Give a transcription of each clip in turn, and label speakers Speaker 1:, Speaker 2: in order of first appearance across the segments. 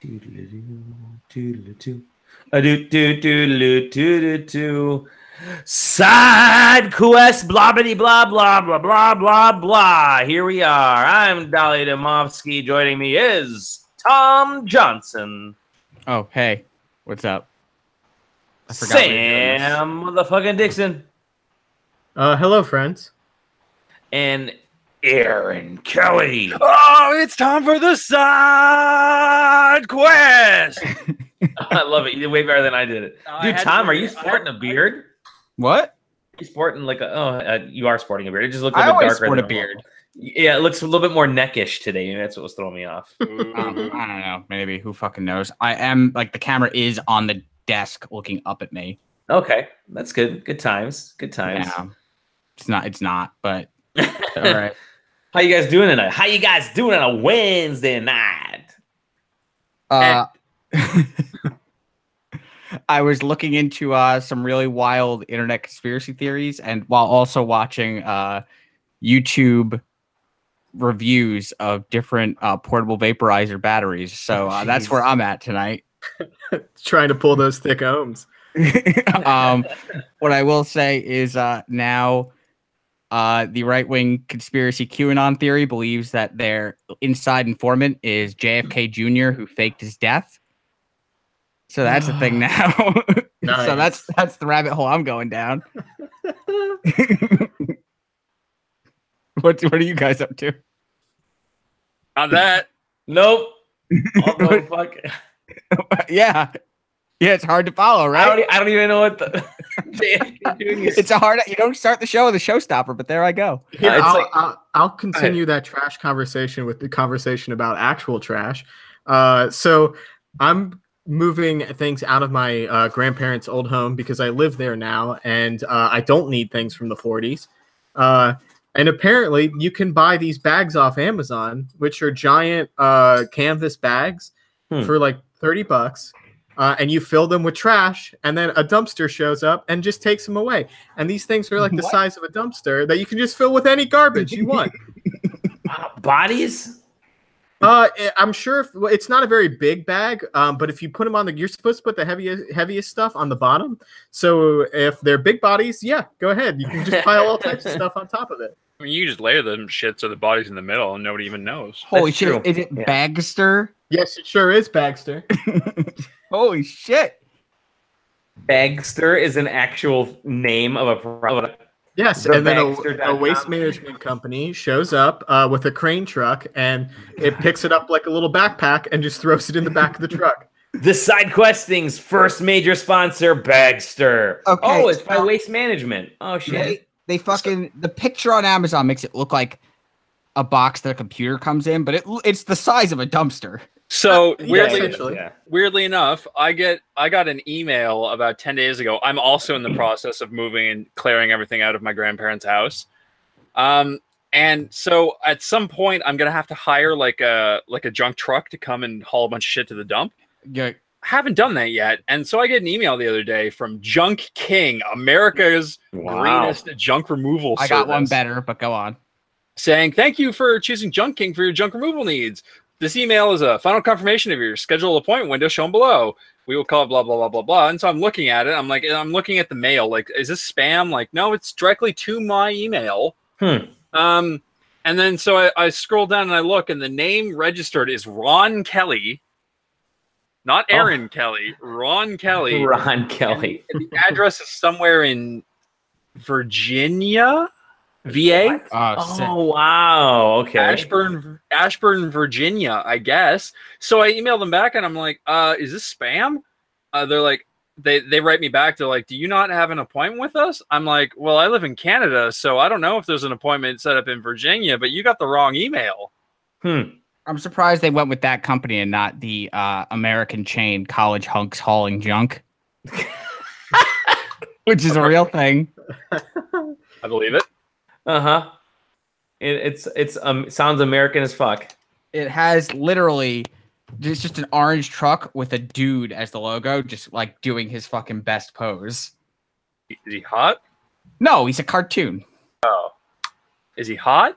Speaker 1: SideQuest, blah blah blah blah blah blah blah blah. Here we are. I'm Dali Demovsky. Joining me is Tom Johnson.
Speaker 2: Oh, hey, what's up?
Speaker 1: I forgot Sam motherfucking Dixon.
Speaker 3: Hello, friends.
Speaker 1: And Erron Kelly.
Speaker 4: Oh, it's time for the side quest.
Speaker 1: I love it. You did way better than I did it. Dude, Tom, are you sporting a beard?
Speaker 2: What?
Speaker 1: You sporting like a? You are sporting a beard. It just looks a
Speaker 2: I
Speaker 1: bit
Speaker 2: always
Speaker 1: darker
Speaker 2: sport
Speaker 1: than
Speaker 2: a beard.
Speaker 1: Yeah, it looks a little bit more neckish today. That's what was throwing me off.
Speaker 2: I don't know. Maybe. Who fucking knows? I am like the camera is on the desk looking up at me.
Speaker 1: Okay, that's good. Good times. Good times.
Speaker 2: Yeah. It's not. But all right.
Speaker 1: How you guys doing tonight? How you guys doing on a Wednesday night?
Speaker 2: I was looking into some really wild internet conspiracy theories, and while also watching YouTube reviews of different portable vaporizer batteries. So that's where I'm at tonight.
Speaker 3: Trying to pull those thick ohms.
Speaker 2: What I will say is now the right-wing conspiracy QAnon theory believes that their inside informant is JFK Jr., who faked his death. So that's the thing now.
Speaker 3: Nice.
Speaker 2: So that's the rabbit hole I'm going down. What are you guys up to?
Speaker 4: Not that.
Speaker 1: Nope. Although, fuck.
Speaker 2: Yeah, it's hard to follow, right?
Speaker 1: I don't even know what the JFK doing is.
Speaker 2: It's a hard. You don't start the show with a showstopper, but there I go.
Speaker 3: Here, I'll continue that trash conversation with the conversation about actual trash. So I'm moving things out of my grandparents' old home because I live there now, and I don't need things from the 40s. And apparently, you can buy these bags off Amazon, which are giant canvas bags for like $30. And you fill them with trash, and then a dumpster shows up and just takes them away. And these things are like the size of a dumpster that you can just fill with any garbage you want.
Speaker 1: Bodies?
Speaker 3: I'm sure it's not a very big bag, but if you put them on you're supposed to put the heaviest stuff on the bottom. So if they're big bodies, yeah, go ahead. You can just pile all types of stuff on top of it.
Speaker 4: I mean, you just layer them shit so the body's in the middle and nobody even knows.
Speaker 2: Holy shit! Is it Bagster?
Speaker 3: Yes, it sure is Bagster.
Speaker 2: Holy shit!
Speaker 1: Bagster is an actual name of a product.
Speaker 3: Yes,
Speaker 1: The
Speaker 3: and then a waste
Speaker 1: Bagster.com.
Speaker 3: management company shows up with a crane truck, and it picks it up like a little backpack and just throws it in the back of the truck.
Speaker 1: The SideQuesting's first major sponsor, Bagster.
Speaker 2: Okay,
Speaker 1: Oh, it's by Waste Management. Oh, shit.
Speaker 2: They fucking the picture on Amazon makes it look like a box that a computer comes in, but it's the size of a dumpster.
Speaker 4: So
Speaker 3: essentially.
Speaker 4: weirdly enough, I got an email about 10 days ago. I'm also in the process of moving and clearing everything out of my grandparents' house. And so at some point I'm gonna have to hire like a junk truck to come and haul a bunch of shit to the dump.
Speaker 2: Yeah.
Speaker 4: Haven't done that yet. And so I get an email the other day from Junk King, America's greenest junk removal service.
Speaker 2: I got one better, but go on.
Speaker 4: Saying, thank you for choosing Junk King for your junk removal needs. This email is a final confirmation of your scheduled appointment window shown below. We will call it blah, blah, blah, blah, blah. And so I'm looking at it. I'm looking at the mail. Like, is this spam? Like, no, it's directly to my email. And then so I scroll down and I look, and the name registered is Ron Kelly. Not Erron Kelly, Ron Kelly.
Speaker 1: Ron Kelly.
Speaker 4: And the address is somewhere in Virginia, VA.
Speaker 1: Oh, wow. Okay.
Speaker 4: Ashburn, Virginia, I guess. So I emailed them back and I'm like, is this spam? They're like, they write me back. They're like, do you not have an appointment with us? I'm like, well, I live in Canada, so I don't know if there's an appointment set up in Virginia, but you got the wrong email.
Speaker 2: I'm surprised they went with that company and not the American chain College Hunks Hauling Junk, which is a real thing.
Speaker 4: I believe it.
Speaker 1: It's sounds American as fuck.
Speaker 2: It has literally just an orange truck with a dude as the logo, just like doing his fucking best pose.
Speaker 4: Is he hot?
Speaker 2: No, he's a cartoon.
Speaker 4: Oh, is he hot?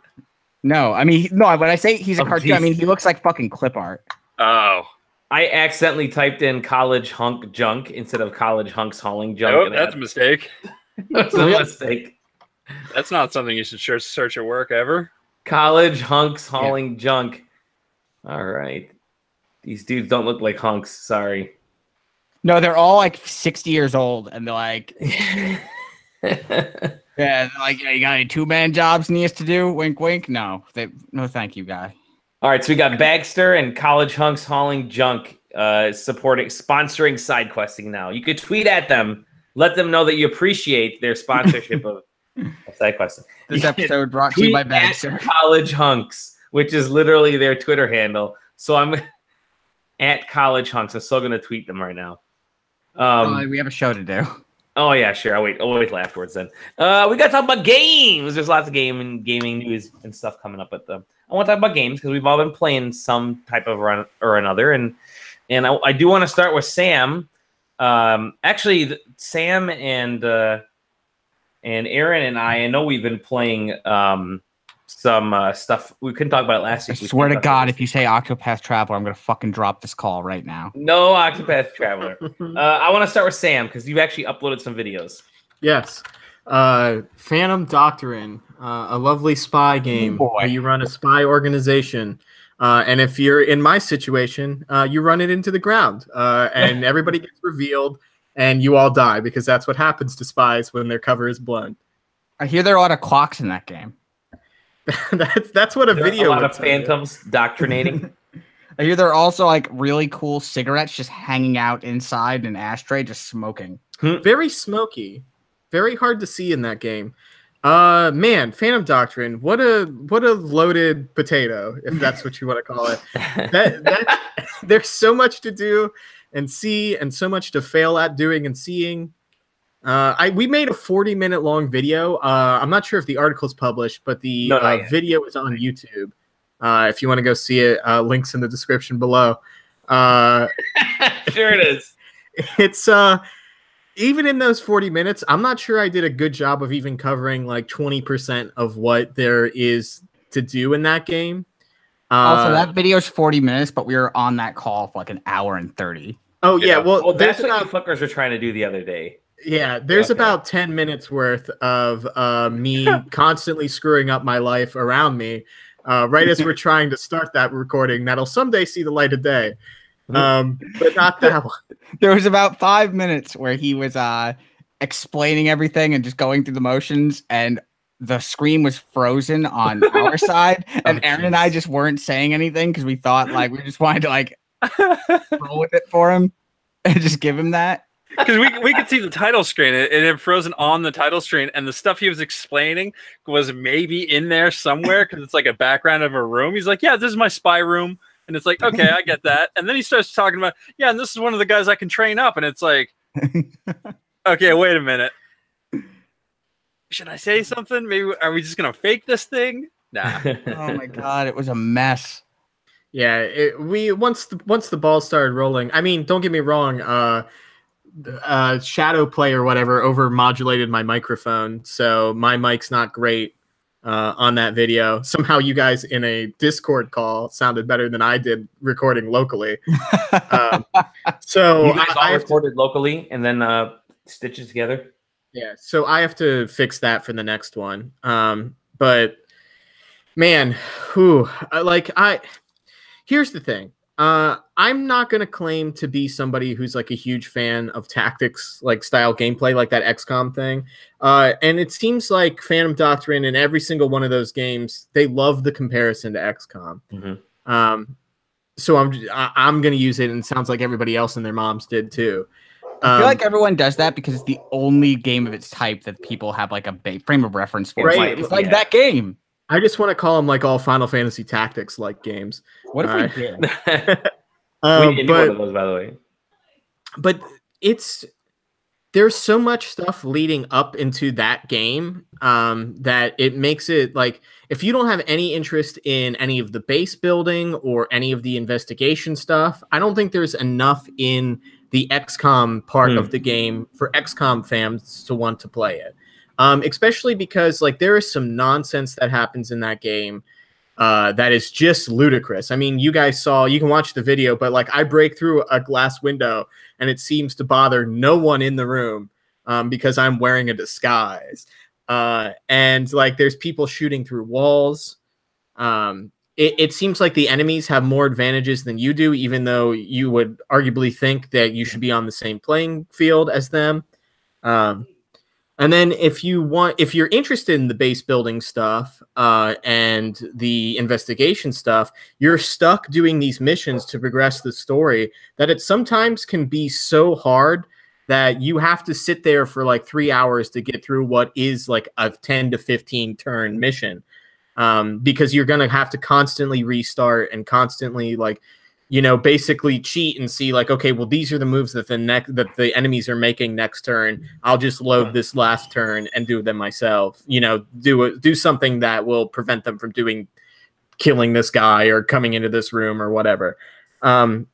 Speaker 2: No, I mean, no. When I say he's a cartoon, I mean he looks like fucking clip art.
Speaker 4: Oh,
Speaker 1: I accidentally typed in college hunk junk instead of college hunks hauling junk.
Speaker 4: Oh, that's a mistake.
Speaker 1: That's a mistake.
Speaker 4: That's not something you should search at work ever.
Speaker 1: College hunks hauling junk. All right. These dudes don't look like hunks. Sorry.
Speaker 2: No, they're all like 60 years old, and they're like, yeah, they're like, you got any 2-man jobs needs to do? Wink, wink. No, no, thank you, guy.
Speaker 1: All right, so we got Bagster and College Hunks Hauling Junk sponsoring SideQuesting now. You could tweet at them, let them know that you appreciate their sponsorship of SideQuesting.
Speaker 2: This episode brought to you by Bagster.
Speaker 1: College Hunks, which is literally their Twitter handle. So I'm at College Hunks. I'm still going to tweet them right now.
Speaker 2: We have a show to do.
Speaker 1: Oh, yeah, sure. I'll wait till afterwards then. We got to talk about games. There's lots of gaming news and stuff coming up with them. I want to talk about games because we've all been playing some type of run or another. And I do want to start with Sam. Actually, Sam and Erron and I know we've been playing some stuff. We couldn't talk about it last week.
Speaker 2: I swear to God, if you say Octopath Traveler, I'm going to fucking drop this call right now.
Speaker 1: No Octopath Traveler. I want to start with Sam because you've actually uploaded some videos.
Speaker 3: Yes. Phantom Doctrine, a lovely spy game where you run a spy organization. And if you're in my situation, you run it into the ground and everybody gets revealed and you all die because that's what happens to spies when their cover is blown.
Speaker 2: I hear there are a lot of clocks in that game.
Speaker 3: that's what a video.
Speaker 1: A lot of phantoms doctrinating.
Speaker 2: I hear there are also like really cool cigarettes just hanging out inside an ashtray, just smoking.
Speaker 3: Very smoky, very hard to see in that game. Man, Phantom Doctrine, what a loaded potato, if that's what you want to call it. There's so much to do and see, and so much to fail at doing and seeing. We made a 40-minute long video. I'm not sure if the article's published, but the video is on YouTube. If you want to go see it, links in the description below.
Speaker 1: Sure it is.
Speaker 3: It's even in those 40 minutes, I'm not sure I did a good job of even covering like 20% of what there is to do in that game.
Speaker 2: Also, that video is 40 minutes, but we were on that call for like an hour and 30.
Speaker 3: Oh, yeah. Well,
Speaker 1: that's what you fuckers were trying to do the other day.
Speaker 3: Yeah, there's about 10 minutes worth of me constantly screwing up my life around me right as we're trying to start that recording that'll someday see the light of day. But not that one.
Speaker 2: There was about 5 minutes where he was explaining everything and just going through the motions, and the screen was frozen on our side, and Erron and I just weren't saying anything because we thought like we just wanted to like roll with it for him and just give him that.
Speaker 4: Because we could see the title screen. It had frozen on the title screen, and the stuff he was explaining was maybe in there somewhere because it's like a background of a room. He's like, yeah, this is my spy room. And it's like, okay, I get that. And then he starts talking about, yeah, and this is one of the guys I can train up. And it's like, okay, wait a minute. Should I say something? Maybe are we just going to fake this thing? Nah.
Speaker 2: Oh, my God. It was a mess.
Speaker 3: Yeah, once the ball started rolling, I mean, don't get me wrong, Shadow Play or whatever over-modulated my microphone, so my mic's not great on that video. Somehow you guys in a Discord call sounded better than I did recording locally. So
Speaker 1: you guys all recorded locally and then stitched it together?
Speaker 3: Yeah, so I have to fix that for the next one. But, man, here's the thing. I'm not going to claim to be somebody who's like a huge fan of tactics, like style gameplay, like that XCOM thing. And it seems like Phantom Doctrine in every single one of those games, they love the comparison to XCOM. Mm-hmm. So I'm going to use it, and it sounds like everybody else and their moms did too.
Speaker 2: I feel like everyone does that because it's the only game of its type that people have like a frame of reference for.
Speaker 3: Right.
Speaker 2: It's like that game.
Speaker 3: I just want to call them like all Final Fantasy Tactics like games.
Speaker 2: What if we did?
Speaker 1: We did one of those, by the way.
Speaker 3: But there's so much stuff leading up into that game that it makes it like if you don't have any interest in any of the base building or any of the investigation stuff, I don't think there's enough in the XCOM part of the game for XCOM fans to want to play it. Especially because like there is some nonsense that happens in that game that is just ludicrous. I mean, you guys saw, you can watch the video, but like I break through a glass window and it seems to bother no one in the room because I'm wearing a disguise. And like there's people shooting through walls. It seems like the enemies have more advantages than you do, even though you would arguably think that you should be on the same playing field as them. And then if you're interested in the base building stuff and the investigation stuff, you're stuck doing these missions to progress the story that it sometimes can be so hard that you have to sit there for like 3 hours to get through what is like a 10 to 15 turn mission. Because you're going to have to constantly restart and constantly like, you know, basically cheat and see like, okay, well, these are the moves that the enemies are making next turn. I'll just load this last turn and do them myself, you know, do something that will prevent them from killing this guy or coming into this room or whatever. And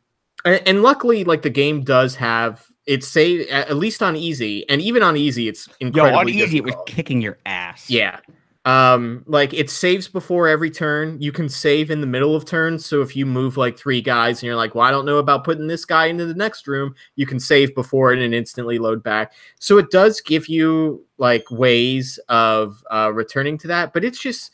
Speaker 3: luckily, like the game does have it say at least on easy, and even on easy, it's incredibly
Speaker 2: on easy
Speaker 3: difficult.
Speaker 2: it was kicking your ass.
Speaker 3: Yeah. Like it saves before every turn. You can save in the middle of turns. So if you move like 3 guys and you're like, well, I don't know about putting this guy into the next room, you can save before it and instantly load back. So it does give you like ways of returning to that, but it's just,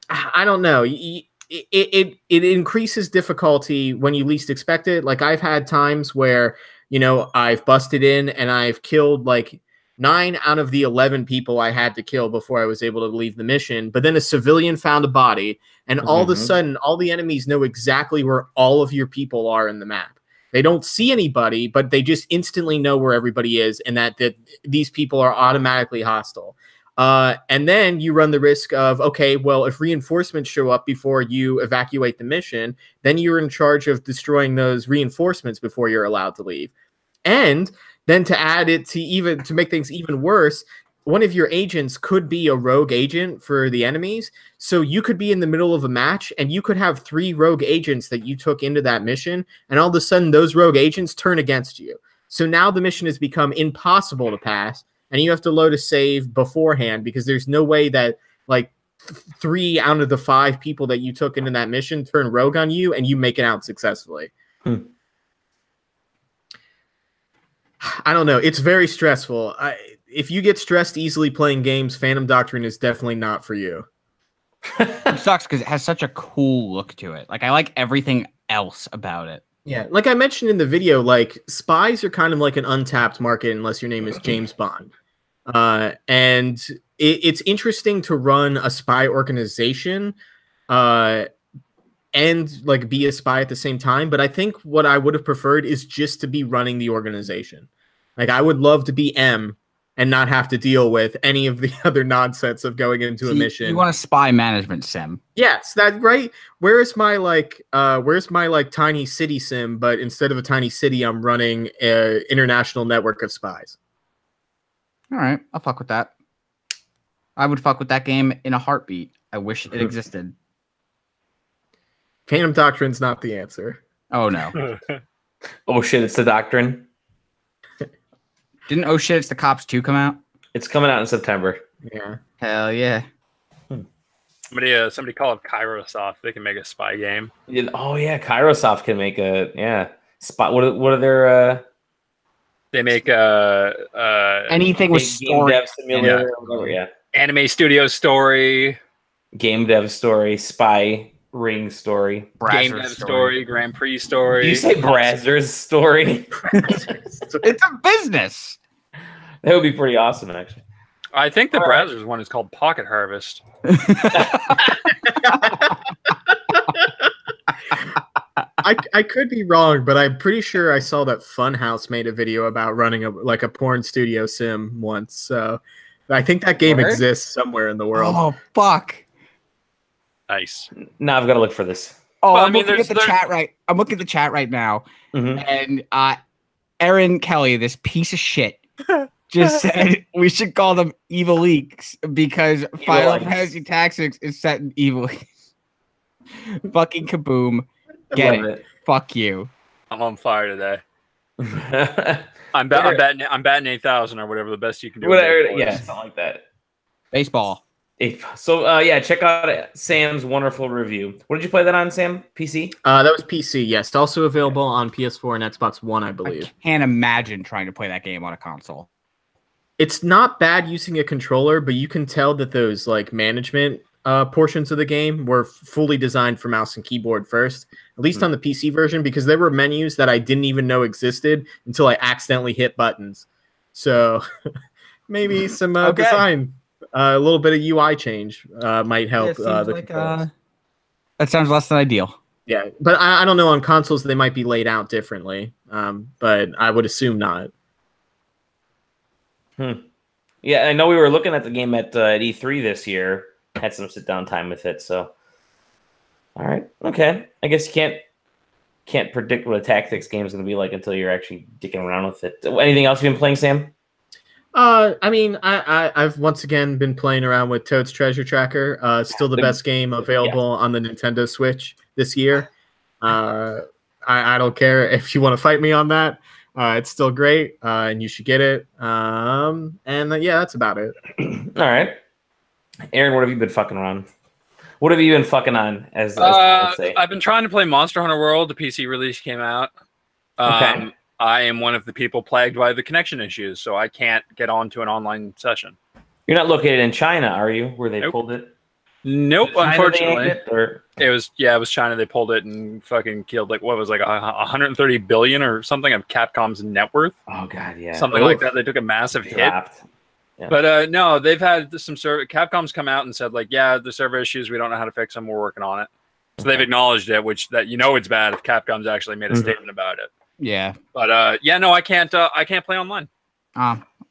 Speaker 3: I don't know. It increases difficulty when you least expect it. Like I've had times where, you know, I've busted in and I've killed like 9 out of the 11 people I had to kill before I was able to leave the mission. But then a civilian found a body, and all of a sudden, all the enemies know exactly where all of your people are in the map. They don't see anybody, but they just instantly know where everybody is, and that these people are automatically hostile. And then you run the risk of, okay, well, if reinforcements show up before you evacuate the mission, then you're in charge of destroying those reinforcements before you're allowed to leave. And then to add it to make things even worse, one of your agents could be a rogue agent for the enemies. So you could be in the middle of a match and you could have 3 rogue agents that you took into that mission. And all of a sudden those rogue agents turn against you. So now the mission has become impossible to pass. And you have to load a save beforehand because there's no way that like 3 out of the 5 people that you took into that mission turn rogue on you and you make it out successfully. I don't know. It's very stressful. If you get stressed easily playing games, Phantom Doctrine is definitely not for you.
Speaker 2: It sucks because it has such a cool look to it. Like I like everything else about it.
Speaker 3: Yeah, like I mentioned in the video, like spies are kind of like an untapped market unless your name is James Bond. And it's interesting to run a spy organization and like be a spy at the same time. But I think what I would have preferred is just to be running the organization. Like I would love to be M and not have to deal with any of the other nonsense of going into a mission.
Speaker 2: You want a spy management sim?
Speaker 3: Yes, that's right. Where's my tiny city sim? But instead of a tiny city, I'm running an international network of spies.
Speaker 2: All right, I'll fuck with that. I would fuck with that game in a heartbeat. I wish it existed.
Speaker 3: Phantom Doctrine's not the answer.
Speaker 2: Oh no.
Speaker 1: Oh shit, it's the Doctrine.
Speaker 2: Didn't Oh Shit, It's the Cops 2 come out?
Speaker 1: It's coming out in September.
Speaker 3: Yeah.
Speaker 2: Hell yeah.
Speaker 4: Somebody called Kairosoft. They can make a spy game.
Speaker 1: Oh yeah, Kairosoft can make a spot. What are their
Speaker 4: They make
Speaker 2: anything with
Speaker 1: game
Speaker 2: story.
Speaker 1: dev simulator or whatever, yeah.
Speaker 4: Anime studio story,
Speaker 1: Game dev story, spy ring story,
Speaker 4: game dev story, Grand Prix story.
Speaker 1: Did you say Brazzers story?
Speaker 2: It's a business.
Speaker 1: That would be pretty awesome, actually.
Speaker 4: I think the Brazzers one is called Pocket Harvest.
Speaker 3: I could be wrong, but I'm pretty sure I saw that Funhouse made a video about running a porn studio sim once. So I think that game exists somewhere in the world.
Speaker 2: Oh fuck!
Speaker 4: Nice.
Speaker 1: Now I've got to look for this.
Speaker 2: Oh,
Speaker 4: Well,
Speaker 2: I'm looking at the chat right. I'm looking at the chat right now, and Aaron Kelly, this piece of shit, just said we should call them Evil Leaks because Final Fantasy Tactics is set in Evil Leaks. Fucking kaboom! Get it. Fuck you.
Speaker 4: I'm on fire today. I'm batting 8,000 or whatever the best you can do.
Speaker 1: Whatever, yeah, something like that.
Speaker 2: Baseball.
Speaker 1: So yeah, check out Sam's wonderful review. What did you play that on, Sam? PC?
Speaker 3: That was PC. Yes, also available on PS4 and Xbox One, I believe.
Speaker 2: I can't imagine trying to play that game on a console.
Speaker 3: It's not bad using a controller, but you can tell that those like management portions of the game were fully designed for mouse and keyboard first, at least on the PC version, because there were menus that I didn't even know existed until I accidentally hit buttons. So maybe some design, a little bit of UI change might help.
Speaker 2: That sounds less than ideal.
Speaker 3: Yeah, but I don't know, on consoles they might be laid out differently, but I would assume not.
Speaker 1: Yeah, I know we were looking at the game at E3 this year. Had some sit down time with it. So, all right, okay. I guess you can't predict what a tactics game is going to be like until you're actually dicking around with it. Anything else you've been playing, Sam?
Speaker 3: I mean, I've once again been playing around with Toad's Treasure Tracker. Still the best game available on the Nintendo Switch this year. I don't care if you want to fight me on that. It's still great, and you should get it. And yeah, that's about it.
Speaker 1: All right. Erron, what have you been fucking around? What have you been fucking on, as Tom would say?
Speaker 4: I've been trying to play Monster Hunter World. The PC release came out.
Speaker 1: Okay.
Speaker 4: I am one of the people plagued by the connection issues, so I can't get onto an online session.
Speaker 1: You're not located in China, are you? Where they pulled it?
Speaker 4: Nope, unfortunately.
Speaker 1: It
Speaker 4: was China. They pulled it and fucking killed like 130 billion or something of Capcom's net worth.
Speaker 1: Oh god, yeah.
Speaker 4: Something like that. They took a massive hit. Yeah. But no, they've had some Capcom's come out and said like, yeah, the server issues, we don't know how to fix them. We're working on it. So they've acknowledged it, which it's bad if Capcom's actually made a statement about it.
Speaker 2: Yeah.
Speaker 4: But yeah, no, I can't play online.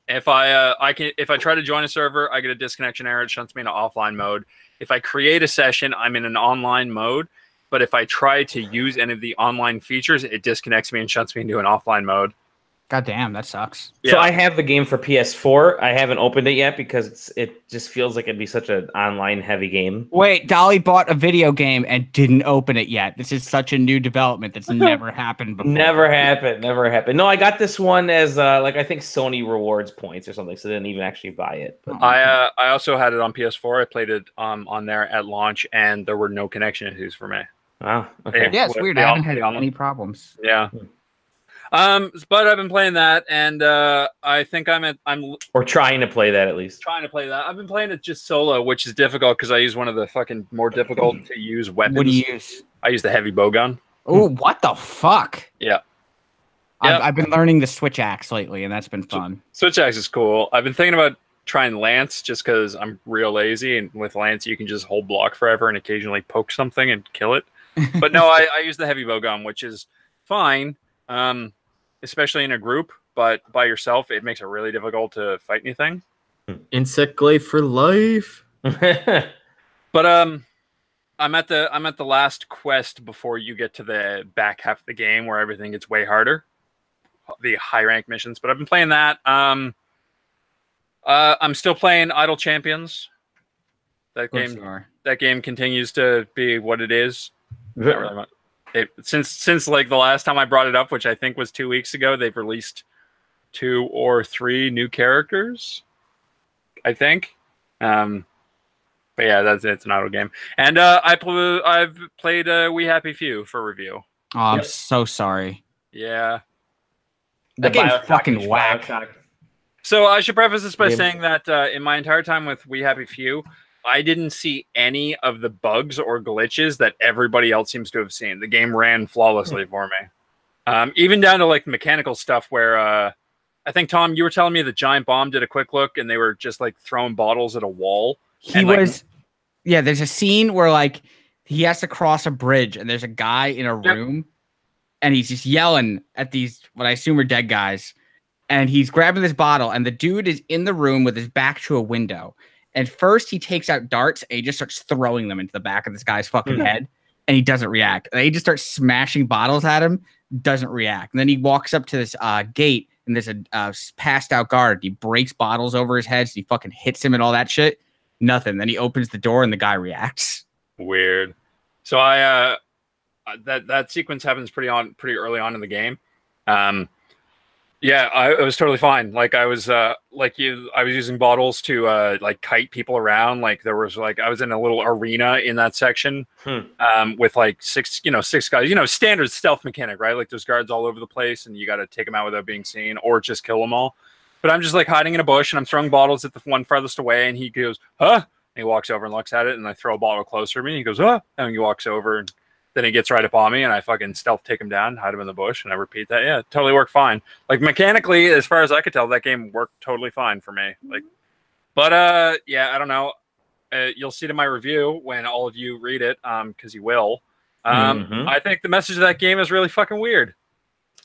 Speaker 4: If I try to join a server, I get a disconnection error. It shuts me into offline mode. If I create a session, I'm in an online mode. But if I try to use any of the online features, it disconnects me and shuts me into an offline mode.
Speaker 2: God damn, that sucks.
Speaker 1: So I have the game for PS4. I haven't opened it yet because it just feels like it'd be such an online heavy game.
Speaker 2: Wait, Dali bought a video game and didn't open it yet. This is such a new development that's never happened before.
Speaker 1: Never happened. No, I got this one as I think Sony rewards points or something, so I didn't even actually buy it. But
Speaker 4: I also had it on PS4. I played it on there at launch, and there were no connection issues for me.
Speaker 1: Wow. Okay.
Speaker 2: Yeah, it's weird. I haven't had any problems.
Speaker 4: Yeah. But I've been playing that, and I think I'm
Speaker 1: or trying to play that at least.
Speaker 4: Trying to play that. I've been playing it just solo, which is difficult because I use one of the fucking more difficult to use weapons.
Speaker 2: What do you use?
Speaker 4: I use the heavy bow gun.
Speaker 2: Oh, what the fuck?
Speaker 4: Yeah.
Speaker 2: I've been learning the switch axe lately, and that's been fun.
Speaker 4: Switch axe is cool. I've been thinking about trying Lance just because I'm real lazy, and with Lance you can just hold block forever and occasionally poke something and kill it. But no, I use the heavy bow gun, which is fine. Especially in a group, but by yourself, it makes it really difficult to fight anything.
Speaker 3: Insect glaive for life.
Speaker 4: But I'm at the last quest before you get to the back half of the game where everything gets way harder, the high rank missions. But I've been playing that. I'm still playing Idle Champions. That game continues to be what it is. Not really much. Since like the last time I brought it up, which I think was 2 weeks ago, they've released 2 or 3 new characters, I think. But yeah, it's an auto game. And I've played We Happy Few for review.
Speaker 2: Oh, I'm so sorry.
Speaker 4: Yeah.
Speaker 2: That game's fucking whack.
Speaker 4: So I should preface this by saying that in my entire time with We Happy Few, I didn't see any of the bugs or glitches that everybody else seems to have seen. The game ran flawlessly for me. Even down to like mechanical stuff where I think, Tom, you were telling me the Giant Bomb did a quick look and they were just like throwing bottles at a wall.
Speaker 2: There's a scene where like he has to cross a bridge and there's a guy in a room and he's just yelling at these, what I assume are dead guys. And he's grabbing this bottle and the dude is in the room with his back to a window. And first he takes out darts and he just starts throwing them into the back of this guy's fucking head. And he doesn't react. And he just starts smashing bottles at him, doesn't react. And then he walks up to this gate and there's a passed out guard. He breaks bottles over his head. So he fucking hits him and all that shit. Nothing. Then he opens the door and the guy reacts.
Speaker 4: Weird. So that sequence happens pretty early on in the game. Yeah, it was totally fine. Like I was like I was using bottles to like kite people around. Like there was like I was in a little arena in that section with like six guys, standard stealth mechanic, right? Like there's guards all over the place and you got to take them out without being seen or just kill them all. But I'm just like hiding in a bush and I'm throwing bottles at the one farthest away and he goes, "Huh?" And he walks over and looks at it and I throw a bottle closer to me and he goes, "Huh?" And he walks over and then he gets right up on me and I fucking stealth take him down, hide him in the bush, and I repeat that. Yeah, it totally worked fine. Like mechanically, as far as I could tell, that game worked totally fine for me. Like, but yeah, I don't know. You'll see it in my review when all of you read it, because you will. I think the message of that game is really fucking weird.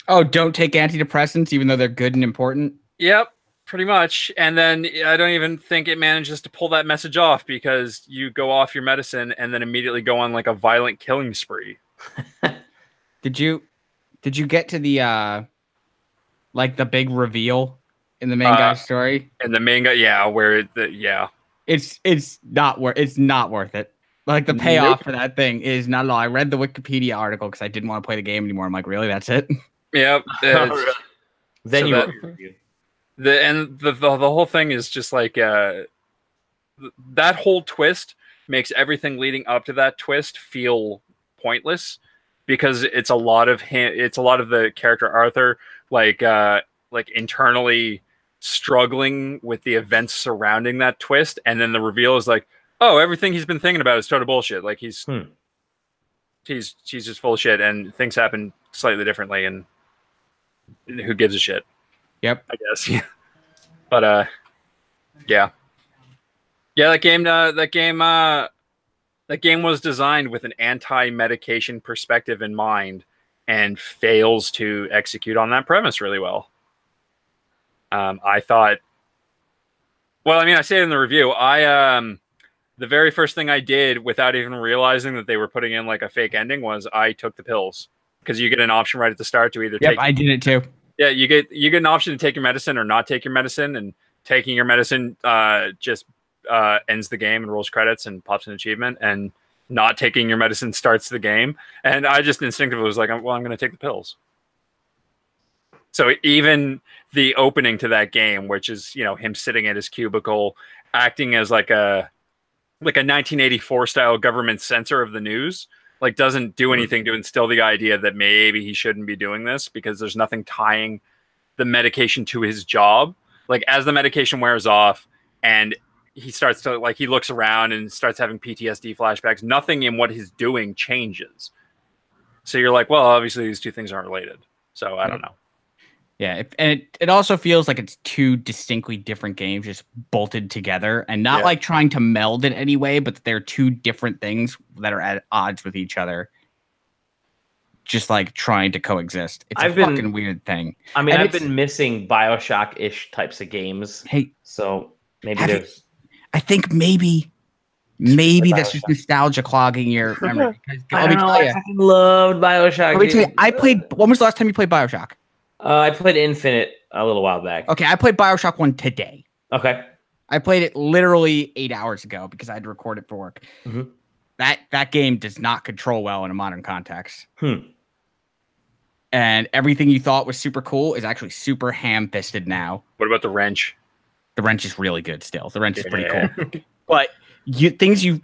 Speaker 2: Oh, don't take antidepressants, even though they're good and important.
Speaker 4: Yep. Pretty much. And then I don't even think it manages to pull that message off because you go off your medicine and then immediately go on like a violent killing spree.
Speaker 2: Did you get to the like the big reveal in the main guy's story?
Speaker 4: In the main guy, yeah, where
Speaker 2: it's not worth it. Like the payoff for that thing is not at all. I read the Wikipedia article because I didn't want to play the game anymore. I'm like, really? That's it?
Speaker 4: Yep.
Speaker 1: Then
Speaker 4: so the whole thing is just like that whole twist makes everything leading up to that twist feel pointless because it's a lot of the character Arthur like internally struggling with the events surrounding that twist, and then the reveal is like, oh, everything he's been thinking about is total bullshit. Like he's just full of shit, and things happen slightly differently, and who gives a shit?
Speaker 2: Yep,
Speaker 4: I guess. But yeah, that game was designed with an anti-medication perspective in mind, and fails to execute on that premise really well. I thought, well, I mean, I say it in the review. The very first thing I did without even realizing that they were putting in like a fake ending was I took the pills, because you get an option right at the start to either take.
Speaker 2: I did it too.
Speaker 4: Yeah, you get an option to take your medicine or not take your medicine, and taking your medicine just ends the game and rolls credits and pops an achievement, and not taking your medicine starts the game. And I just instinctively was like, well, I'm going to take the pills. So even the opening to that game, which is, him sitting at his cubicle, acting as like a 1984 style government censor of the news, like doesn't do anything to instill the idea that maybe he shouldn't be doing this, because there's nothing tying the medication to his job. Like as the medication wears off and he starts to he looks around and starts having PTSD flashbacks, nothing in what he's doing changes. So you're like, well, obviously these two things aren't related. So I don't know.
Speaker 2: Yeah, and it also feels like it's two distinctly different games just bolted together, and not like trying to meld in any way, but they're two different things that are at odds with each other, just like trying to coexist. It's a fucking weird thing.
Speaker 1: I mean, I've been missing Bioshock-ish types of games.
Speaker 2: Hey,
Speaker 1: so maybe there's.
Speaker 2: I think maybe that's just nostalgia clogging your memory.
Speaker 1: I don't know. I fucking loved Bioshock.
Speaker 2: Let me tell you, when was the last time you played Bioshock?
Speaker 1: I played Infinite a little while back.
Speaker 2: Okay, I played Bioshock 1 today.
Speaker 1: Okay.
Speaker 2: I played it literally 8 hours ago because I had to record it for work.
Speaker 1: Mm-hmm.
Speaker 2: That game does not control well in a modern context. And everything you thought was super cool is actually super ham-fisted now.
Speaker 4: What about the wrench?
Speaker 2: The wrench is really good still. The wrench is pretty cool. But things you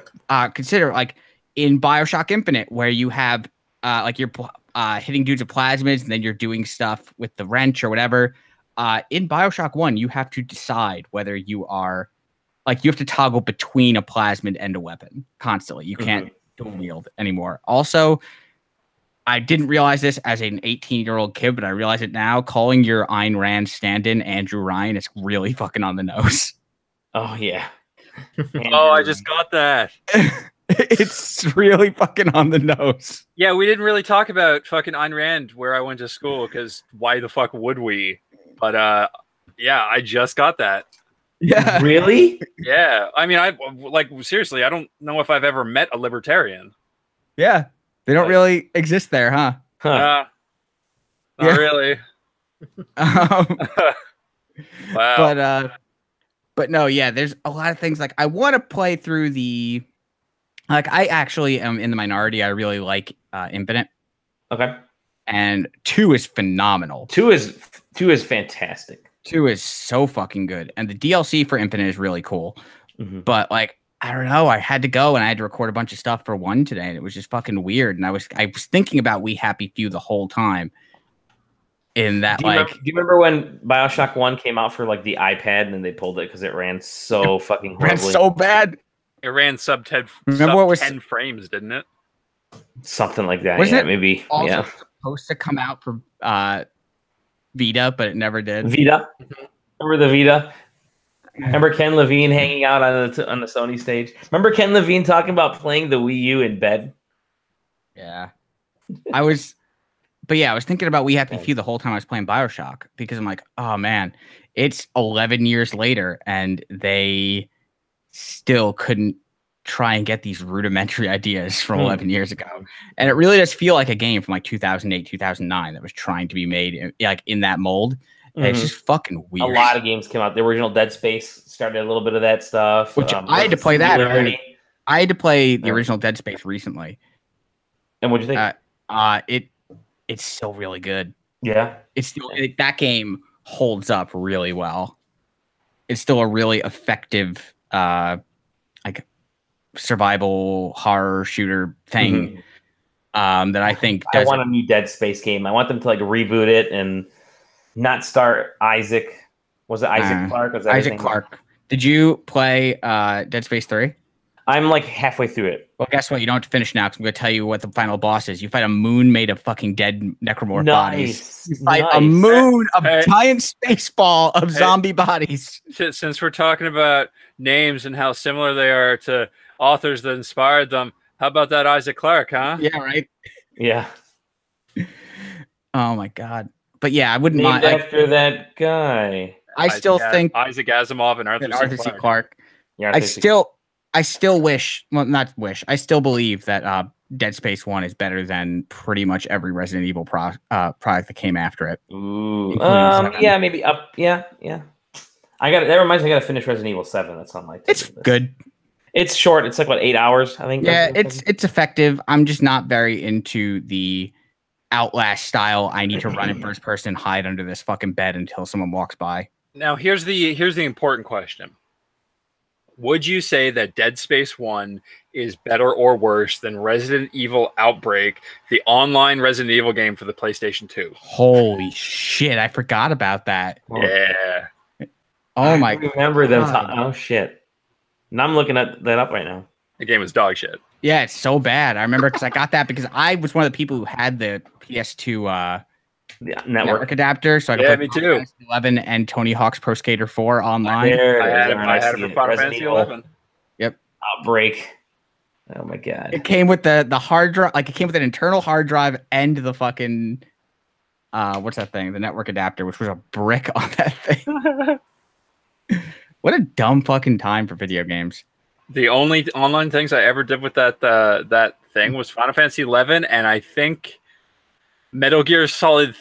Speaker 2: consider, like in Bioshock Infinite, where you have like you're hitting dudes with plasmids, and then you're doing stuff with the wrench or whatever. In Bioshock 1, you have to decide whether you are you have to toggle between a plasmid and a weapon constantly. You can't dual wield anymore. Also, I didn't realize this as an 18-year-old kid, but I realize it now. Calling your Ayn Rand stand-in Andrew Ryan is really fucking on the nose.
Speaker 1: Oh, yeah.
Speaker 4: I just got that.
Speaker 2: It's really fucking on the nose.
Speaker 4: Yeah, we didn't really talk about fucking Ayn Rand where I went to school, because why the fuck would we? But yeah, I just got that.
Speaker 2: Yeah.
Speaker 1: Really?
Speaker 4: Yeah. I mean, seriously, I don't know if I've ever met a libertarian.
Speaker 2: Yeah. They don't really exist there, huh?
Speaker 4: Not really.
Speaker 2: Wow. But no, yeah, there's a lot of things I want to play through the. I actually am in the minority. I really like Infinite.
Speaker 1: Okay.
Speaker 2: And 2 is phenomenal.
Speaker 1: 2 is 2 is fantastic.
Speaker 2: 2 is so fucking good, and the DLC for Infinite is really cool.
Speaker 1: Mhm.
Speaker 2: But like, I don't know, I had to go and I had to record a bunch of stuff for 1 today, and it was just fucking weird. And I was thinking about We Happy Few the whole time. In that,
Speaker 1: do you remember when BioShock 1 came out for like the iPad and then they pulled it because it ran so fucking horribly?
Speaker 2: Ran so bad.
Speaker 4: It ran sub 10.
Speaker 2: Remember what was
Speaker 4: 10 frames, didn't it?
Speaker 1: Something like that.
Speaker 2: Wasn't
Speaker 1: yeah,
Speaker 2: it
Speaker 1: maybe.
Speaker 2: Also
Speaker 1: Yeah.
Speaker 2: supposed to come out for Vita, but it never did.
Speaker 1: Vita. Remember the Vita? Remember Ken Levine hanging out on the Sony stage? Remember Ken Levine talking about playing the Wii U in bed?
Speaker 2: Yeah. I was thinking about We Happy Few the whole time I was playing BioShock, because I'm like, oh man, it's 11 years later and they still couldn't try and get these rudimentary ideas from 11 years ago. And it really does feel like a game from like 2008, 2009 that was trying to be made like in that mold. And it's just fucking weird.
Speaker 1: A lot of games came out. The original Dead Space started a little bit of that stuff.
Speaker 2: Which I had to play that. I had to play the original Dead Space recently.
Speaker 1: And what'd you think?
Speaker 2: It's still really good.
Speaker 1: Yeah.
Speaker 2: It's still that game holds up really well. It's still a really effective like survival horror shooter thing that I think
Speaker 1: I want a new Dead Space game. I want them to like reboot it and not start Isaac. Was it Isaac Clarke? Was that
Speaker 2: Isaac Clarke. Did you play Dead Space 3?
Speaker 1: I'm like halfway through it.
Speaker 2: Well, guess what? You don't have to finish now because I'm going to tell you what the final boss is. You fight a moon made of fucking dead necromorph bodies. You fight a moon of giant space ball of zombie bodies.
Speaker 4: Since we're talking about names and how similar they are to authors that inspired them, how about that Isaac Clarke, huh?
Speaker 2: Yeah, right?
Speaker 1: Yeah.
Speaker 2: Oh, my God. But yeah, I wouldn't
Speaker 1: mind.
Speaker 2: mind.
Speaker 1: After that guy.
Speaker 2: I still think
Speaker 4: Isaac Asimov and Arthur C.
Speaker 2: Clarke. Yeah, I still wish, well, not wish, I still believe that Dead Space 1 is better than pretty much every Resident Evil product that came after it.
Speaker 1: Ooh. Yeah, maybe up. Yeah. That reminds me, I got to finish Resident Evil 7. That's on my
Speaker 2: It's good.
Speaker 1: It's short. It's like, what, 8 hours, I think?
Speaker 2: Yeah, it's effective. I'm just not very into the Outlast style. I need to run in first person, hide under this fucking bed until someone walks by.
Speaker 4: Now, here's the important question. Would you say that Dead Space 1 is better or worse than Resident Evil Outbreak, the online Resident Evil game for the PlayStation 2?
Speaker 2: Holy shit, I forgot about that.
Speaker 4: Yeah.
Speaker 2: Oh my
Speaker 1: God. I remember them. Oh shit. Now I'm looking at that up right now.
Speaker 4: The game was dog shit.
Speaker 2: Yeah, it's so bad. I remember because I got that because I was one of the people who had the PS2 network adapter, so I could play
Speaker 4: me too.
Speaker 2: 11 and Tony Hawk's Pro Skater 4 online.
Speaker 4: I had it for Final Fantasy 11.
Speaker 2: Yep.
Speaker 1: Outbreak. Oh my God.
Speaker 2: It came with the hard drive, like it came with an internal hard drive and the fucking what's that thing? The network adapter, which was a brick on that thing. What a dumb fucking time for video games.
Speaker 4: The only online things I ever did with that thing was Final Fantasy 11, and I think Metal Gear Solid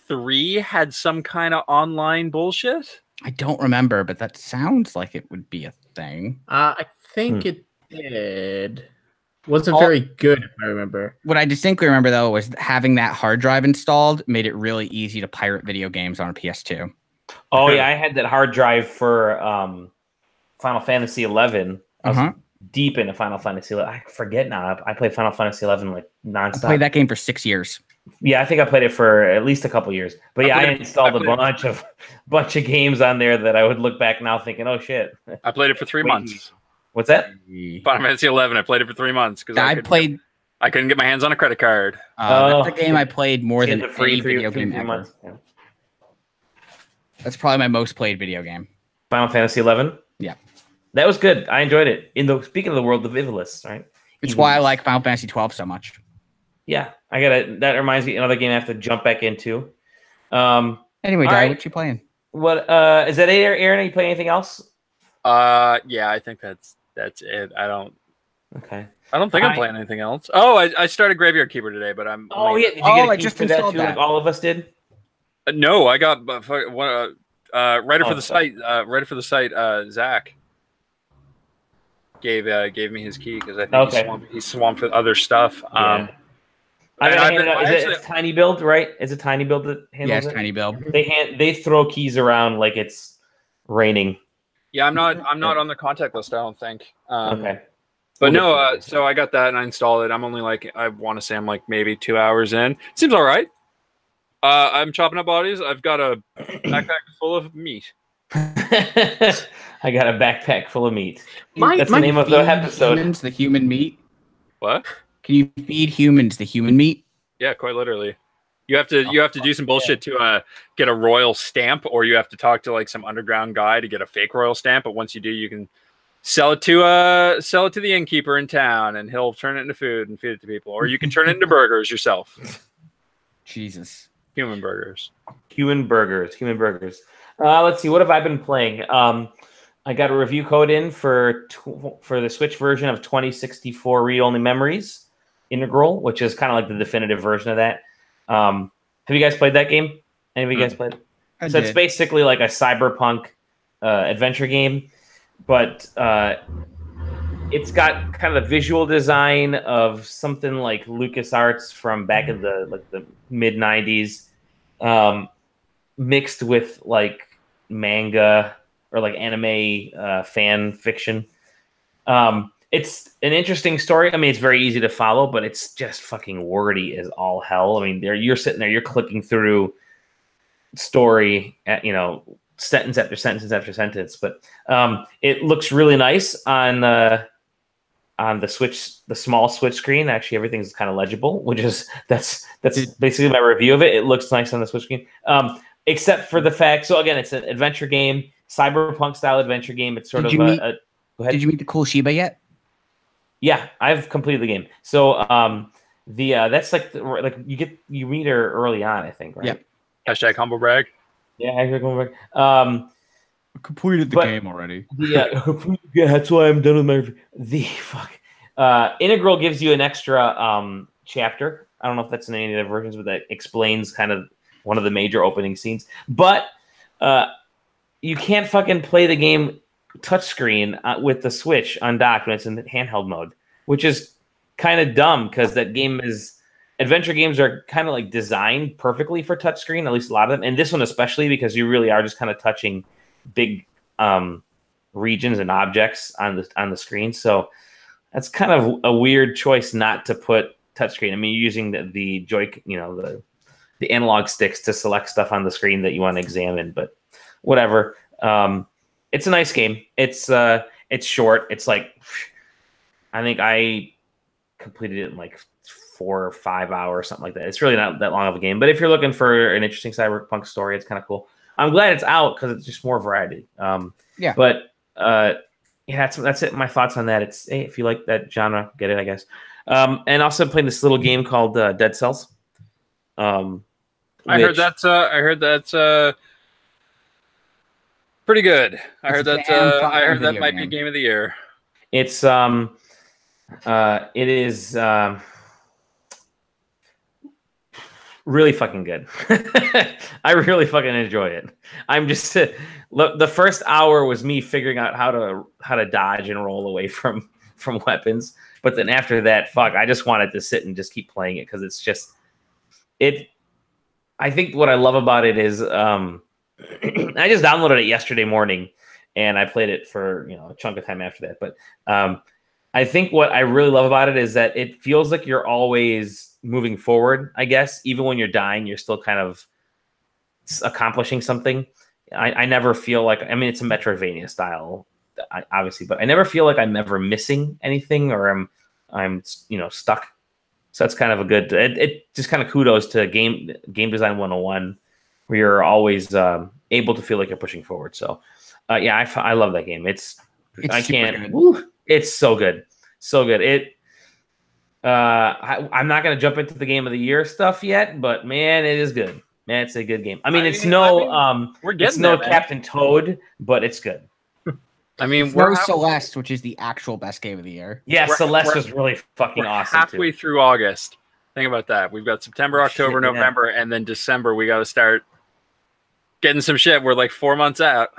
Speaker 4: 3 had some kind of online bullshit.
Speaker 2: I don't remember, but that sounds like it would be a thing.
Speaker 3: I think it did. Wasn't very good, if I remember.
Speaker 2: What I distinctly remember, though, was having that hard drive installed made it really easy to pirate video games on a PS2.
Speaker 1: Oh, yeah, I had that hard drive for Final Fantasy 11. I was deep into Final Fantasy 11. I forget now. I played Final Fantasy 11 like nonstop.
Speaker 2: I played that game for 6 years.
Speaker 1: Yeah, I think I played it for at least a couple years. But yeah, I installed a bunch of games on there that I would look back now thinking, oh shit.
Speaker 4: I played it for 3 months.
Speaker 1: What's that?
Speaker 4: Final Fantasy 11. I played it for 3 months because I couldn't get my hands on a credit card.
Speaker 2: That's the game I played more than any video game ever.
Speaker 1: Yeah.
Speaker 2: That's probably my most played video game.
Speaker 1: Final Fantasy 11.
Speaker 2: Yeah,
Speaker 1: that was good. I enjoyed it. Speaking of the world of Ivalice, right?
Speaker 2: It's why I like Final Fantasy 12 so much.
Speaker 1: Yeah, that reminds me of another game I have to jump back into.
Speaker 2: Anyway, Dali, what you playing?
Speaker 1: What is that, Erron? Are you playing anything else?
Speaker 4: Yeah, I think that's it. I don't think I'm playing anything else. Oh, I started Graveyard Keeper today, but I'm.
Speaker 1: Oh yeah, did you get a key for that too, like all of us did?
Speaker 4: No, I got writer for the site. Zach gave me his key because I think he's swamped with other stuff.
Speaker 1: Yeah. I
Speaker 4: And
Speaker 1: gotta
Speaker 4: I've
Speaker 1: hand
Speaker 4: been-
Speaker 1: it out.
Speaker 4: I
Speaker 1: Is
Speaker 4: actually-
Speaker 1: it Tiny Build, right? Is it Tiny Build that handles
Speaker 2: Yes,
Speaker 1: it?
Speaker 2: Tiny Build.
Speaker 1: They throw keys around like it's raining.
Speaker 4: Yeah, I'm not on the contact list, I don't think.
Speaker 1: Okay.
Speaker 4: But
Speaker 1: We'll get
Speaker 4: no,
Speaker 1: to that.
Speaker 4: so I got that and I installed it. I'm only like, I want to say I'm like maybe 2 hours in. Seems all right. I'm chopping up bodies. I've got a backpack full of meat.
Speaker 1: I got a backpack full of meat.
Speaker 3: My-
Speaker 1: That's
Speaker 3: my
Speaker 1: the name of the
Speaker 2: Feed
Speaker 1: episode.
Speaker 2: humans the human meat.
Speaker 4: What?
Speaker 2: Can you feed humans the human meat?
Speaker 4: Yeah, quite literally. You have to do some bullshit to get a royal stamp, or you have to talk to like some underground guy to get a fake royal stamp. But once you do, you can sell it to the innkeeper in town, and he'll turn it into food and feed it to people. Or you can turn it into burgers yourself.
Speaker 2: Jesus.
Speaker 4: Human burgers.
Speaker 1: Human burgers. Let's see. What have I been playing? I got a review code in for the Switch version of 2064 Read-Only Memories Integral, which is kind of like the definitive version of that. Have you guys played that game? Any of you guys played? So it's basically like a cyberpunk adventure game, but it's got kind of the visual design of something like LucasArts from back in the mid 90s, mixed with like manga or like anime fan fiction. It's an interesting story. I mean, it's very easy to follow, but it's just fucking wordy as all hell. I mean, you're sitting there, you're clicking through story at, sentence after sentence after sentence. But it looks really nice on the Switch, the small Switch screen. Actually, everything's kind of legible, which is that's basically my review of it. It looks nice on the Switch screen, except for the fact. So again, it's an adventure game, cyberpunk style adventure game. It's sort of go ahead.
Speaker 2: Did you meet the cool Shiba yet?
Speaker 1: Yeah, I've completed the game. So that's like you meet her early on, I think, right?
Speaker 2: Yeah.
Speaker 4: Hashtag humble brag.
Speaker 1: Yeah, hashtag humble brag.
Speaker 2: Completed the game already.
Speaker 1: Yeah, that's why I'm done with my review. Integral gives you an extra chapter. I don't know if that's in any of the versions, but that explains kind of one of the major opening scenes. But you can't fucking play the game touchscreen with the Switch undocked when it's in handheld mode, which is kind of dumb because that game is adventure games are kind of like designed perfectly for touchscreen, at least a lot of them, and this one especially because you really are just kind of touching big regions and objects on the screen. So that's kind of a weird choice not to put touchscreen. I mean, you're using the the analog sticks to select stuff on the screen that you want to examine, but whatever. It's a nice game. It's short. It's like, I think I completed it in like 4 or 5 hours, something like that. It's really not that long of a game. But if you're looking for an interesting cyberpunk story, it's kind of cool. I'm glad it's out because it's just more variety.
Speaker 2: Yeah.
Speaker 1: But that's it. My thoughts on that. It's if you like that genre, get it, I guess. And also playing this little game called Dead Cells.
Speaker 4: I heard that's pretty good. I heard that might be game of the year.
Speaker 1: It's it is really fucking good. I really fucking enjoy it. I'm just the first hour was me figuring out how to dodge and roll away from weapons, but then after that, I just wanted to sit and just keep playing it because it's just it. I think what I love about it is I just downloaded it yesterday morning and I played it for a chunk of time after that. But I think what I really love about it is that it feels like you're always moving forward. I guess even when you're dying, you're still kind of accomplishing something. I never feel like, I mean, it's a Metroidvania style, obviously, but I never feel like I'm ever missing anything or I'm stuck. So that's kind of a good. It just kind of kudos to game design 101, where you're always able to feel like you're pushing forward. So yeah, I love that game. It's so good, so good. I'm not gonna jump into the game of the year stuff yet, but man, it is good. Man, it's a good game. It's no Captain Toad, but it's good.
Speaker 4: I mean,
Speaker 2: we're Celeste, which is the actual best game of the year.
Speaker 1: Yeah, Celeste was really fucking awesome.
Speaker 4: Halfway through August. Think about that. We've got September, October, November, and then December. We got to start getting some shit. We're like 4 months out.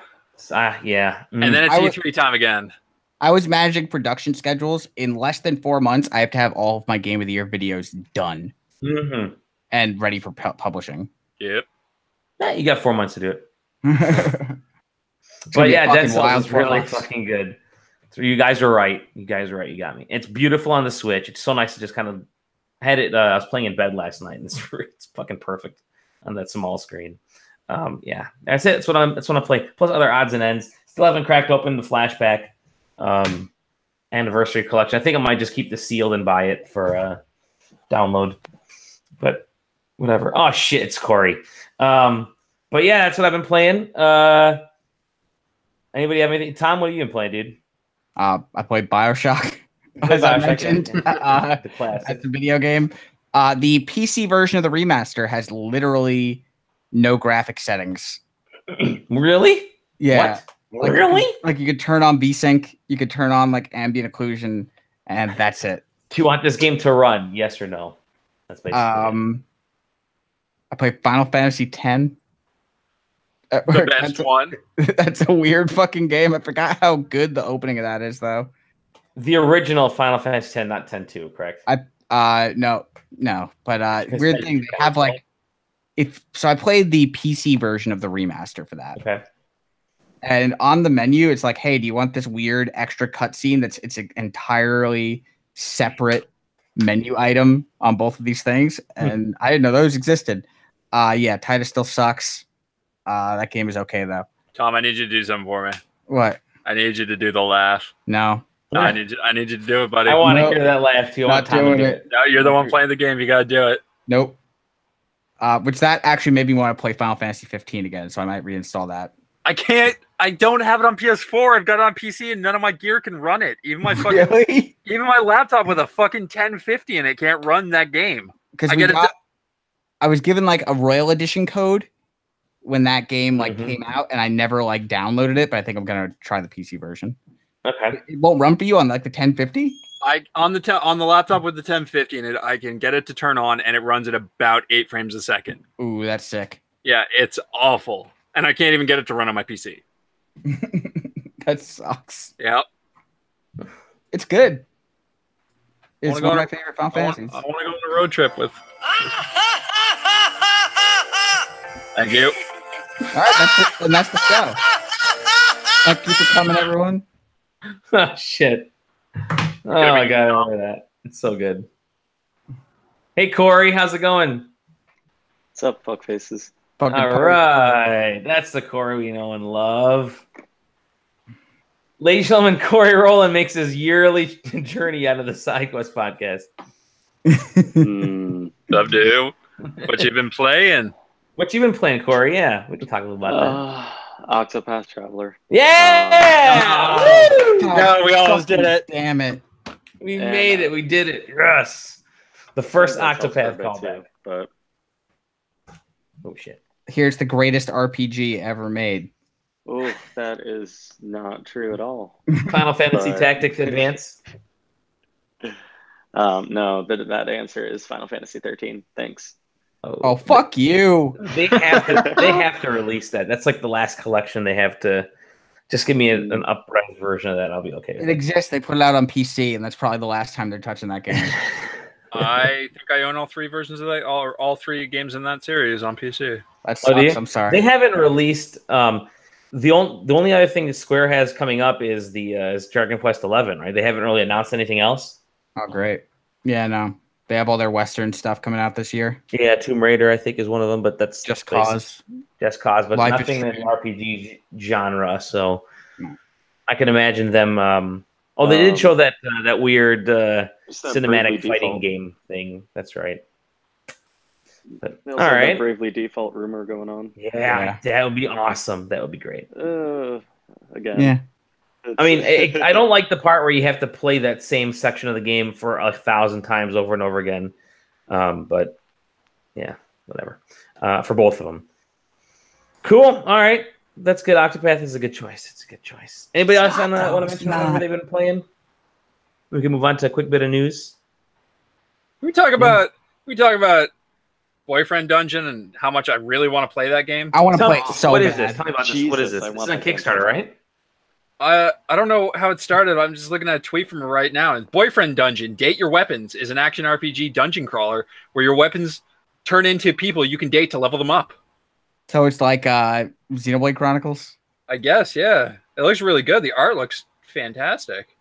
Speaker 1: Yeah.
Speaker 4: And then it's E3 time again.
Speaker 2: I was managing production schedules. In less than 4 months, I have to have all of my Game of the Year videos done. and ready for publishing.
Speaker 4: Yep.
Speaker 1: Yeah, you got 4 months to do it.
Speaker 2: But
Speaker 1: But yeah, Dead Cells is really fucking good. So you guys are right. You guys are right. You got me. It's beautiful on the Switch. It's so nice to just kind of had it. I was playing in bed last night, and it's fucking perfect on that small screen. Yeah, that's it. That's what I play. Plus other odds and ends. Still haven't cracked open the flashback anniversary collection. I think I might just keep the sealed and buy it for download. But whatever. Oh shit, it's Cory. But yeah, that's what I've been playing. Anybody have anything? Tom, what have you been playing, dude?
Speaker 2: I played BioShock. As I mentioned,
Speaker 1: the classic.
Speaker 2: that's a video game. The PC version of the remaster has literally no graphic settings.
Speaker 1: Really?
Speaker 2: Yeah.
Speaker 1: What? Really?
Speaker 2: Like you could turn on VSync, you could turn on like ambient occlusion, and that's it.
Speaker 1: Do you want this game to run? Yes or no? That's basically it.
Speaker 2: I played Final Fantasy X.
Speaker 4: The best one.
Speaker 2: That's a weird fucking game. I forgot how good the opening of that is, though.
Speaker 1: The original Final Fantasy X, not 10-2, correct?
Speaker 2: No. But weird thing, they have like so I played the PC version of the remaster for that.
Speaker 1: Okay.
Speaker 2: And on the menu, it's like, hey, do you want this weird extra cutscene? It's an entirely separate menu item on both of these things, and I didn't know those existed. Yeah, Titus still sucks. That game is okay though.
Speaker 4: Tom, I need you to do something for me.
Speaker 2: What?
Speaker 4: I need you to do the laugh.
Speaker 2: No.
Speaker 4: No, I need you to do it, buddy.
Speaker 1: I want to hear that laugh too. I want Tom to do it.
Speaker 4: No, you're the one playing the game. You gotta do it.
Speaker 2: Nope. Which that actually made me want to play Final Fantasy 15 again, so I might reinstall that.
Speaker 4: I can't. I don't have it on PS4. I've got it on PC, and none of my gear can run it. Even my fucking, even my laptop with a fucking 1050 in it can't run that game.
Speaker 2: Because I was given like a Royal Edition code when that game like came out, and I never like downloaded it. But I think I'm gonna try the PC version.
Speaker 1: Okay.
Speaker 2: It won't run for you on like the 1050.
Speaker 4: On the laptop with the 1050 in it, I can get it to turn on, and it runs at about 8 frames a second.
Speaker 2: Ooh, that's sick.
Speaker 4: Yeah, it's awful, and I can't even get it to run on my PC.
Speaker 2: That sucks.
Speaker 4: Yep.
Speaker 2: It's good. It's one of my favorite Final Fantasies.
Speaker 4: I want to go on a road trip with. Thank you.
Speaker 2: All right, that's the show. Thank you for coming, everyone.
Speaker 1: Oh shit! Oh my god, I remember that. It's so good. Hey Cory, how's it going?
Speaker 5: What's up, fuckfaces?
Speaker 1: All right, that's the Cory we know and love. Ladies and gentlemen, Cory Rowland makes his yearly journey out of the SideQuest podcast.
Speaker 4: Love to. What you been playing?
Speaker 1: What you been playing, Cory? Yeah, we can talk a little about that.
Speaker 5: Octopath Traveler.
Speaker 1: Yeah!
Speaker 4: No, we almost did it.
Speaker 2: Damn it.
Speaker 1: We made it. We did it. Yes. The first Octopath callback.
Speaker 5: But
Speaker 1: oh shit.
Speaker 2: Here's the greatest RPG ever made.
Speaker 5: oh, that is not true at all.
Speaker 1: Final Fantasy Tactics Advance.
Speaker 5: No, that answer is Final Fantasy 13. Thanks.
Speaker 2: Oh, fuck you.
Speaker 1: They have to release that. That's like the last collection they have to. Just give me an upright version of that. I'll be okay.
Speaker 2: It exists. They put it out on PC, and that's probably the last time they're touching that game.
Speaker 4: I think I own all 3 versions of that, all 3 games in that series on PC.
Speaker 2: That sucks. I'm sorry.
Speaker 1: They haven't released. The only other thing that Square has coming up is is Dragon Quest 11, right? They haven't really announced anything else.
Speaker 2: Oh, great. Yeah, no. They have all their Western stuff coming out this year.
Speaker 1: Yeah, Tomb Raider, I think, is one of them, but that's
Speaker 2: Just Cause.
Speaker 1: Just Cause, but nothing in the RPG genre. So I can imagine them. They did show that weird cinematic fighting game thing. That's right. But,
Speaker 5: all right. That Bravely Default rumor going on.
Speaker 1: Yeah, that would be awesome. That would be great.
Speaker 5: Again.
Speaker 2: Yeah.
Speaker 1: I mean, I don't like the part where you have to play that same section of the game for 1,000 times over and over again. But yeah, whatever. For both of them. Cool. All right. That's good. Octopath is a good choice. It's a good choice. Anybody else want to mention what they've been playing? We can move on to a quick bit of news.
Speaker 4: We talk about Boyfriend Dungeon and how much I really want to play that game.
Speaker 2: I want to play it so
Speaker 1: What
Speaker 2: bad.
Speaker 1: is this? Tell me about this. What is this? This is on Kickstarter, right?
Speaker 4: I don't know how it started. I'm just looking at a tweet from her right now. Boyfriend Dungeon, Date Your Weapons is an action RPG dungeon crawler where your weapons turn into people you can date to level them up.
Speaker 2: So it's like Xenoblade Chronicles?
Speaker 4: I guess, yeah. It looks really good. The art looks fantastic.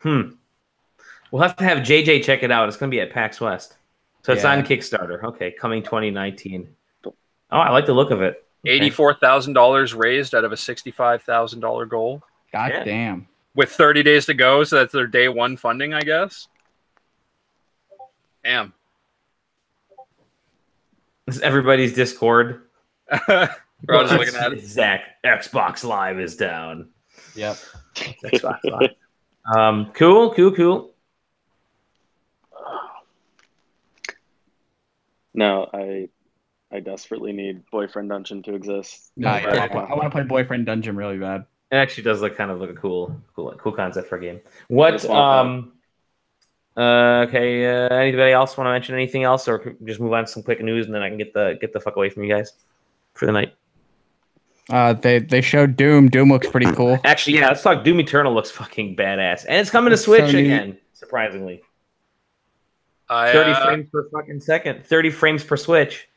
Speaker 1: We'll have to have JJ check it out. It's going to be at PAX West. So it's on Kickstarter. Okay, coming 2019. Oh, I like the look of it. Okay.
Speaker 4: $84,000 raised out of a $65,000 goal.
Speaker 2: God damn.
Speaker 4: With 30 days to go, so that's their day one funding, I guess. Damn.
Speaker 1: This is everybody's Discord.
Speaker 4: We're all just looking at it.
Speaker 1: Zach, Xbox Live is down.
Speaker 2: Yep.
Speaker 1: Xbox Live. Cool.
Speaker 5: No, I desperately need Boyfriend Dungeon to exist.
Speaker 2: I want to play Boyfriend Dungeon really bad.
Speaker 1: It actually does look kind of like a cool concept for a game. What? Okay. Anybody else want to mention anything else, or just move on to some quick news, and then I can get the fuck away from you guys for the night.
Speaker 2: They showed Doom. Doom looks pretty cool.
Speaker 1: Actually, yeah. Let's talk. Doom Eternal looks fucking badass, and it's coming to Switch again. Surprisingly, 30 frames per fucking second. 30 frames per Switch.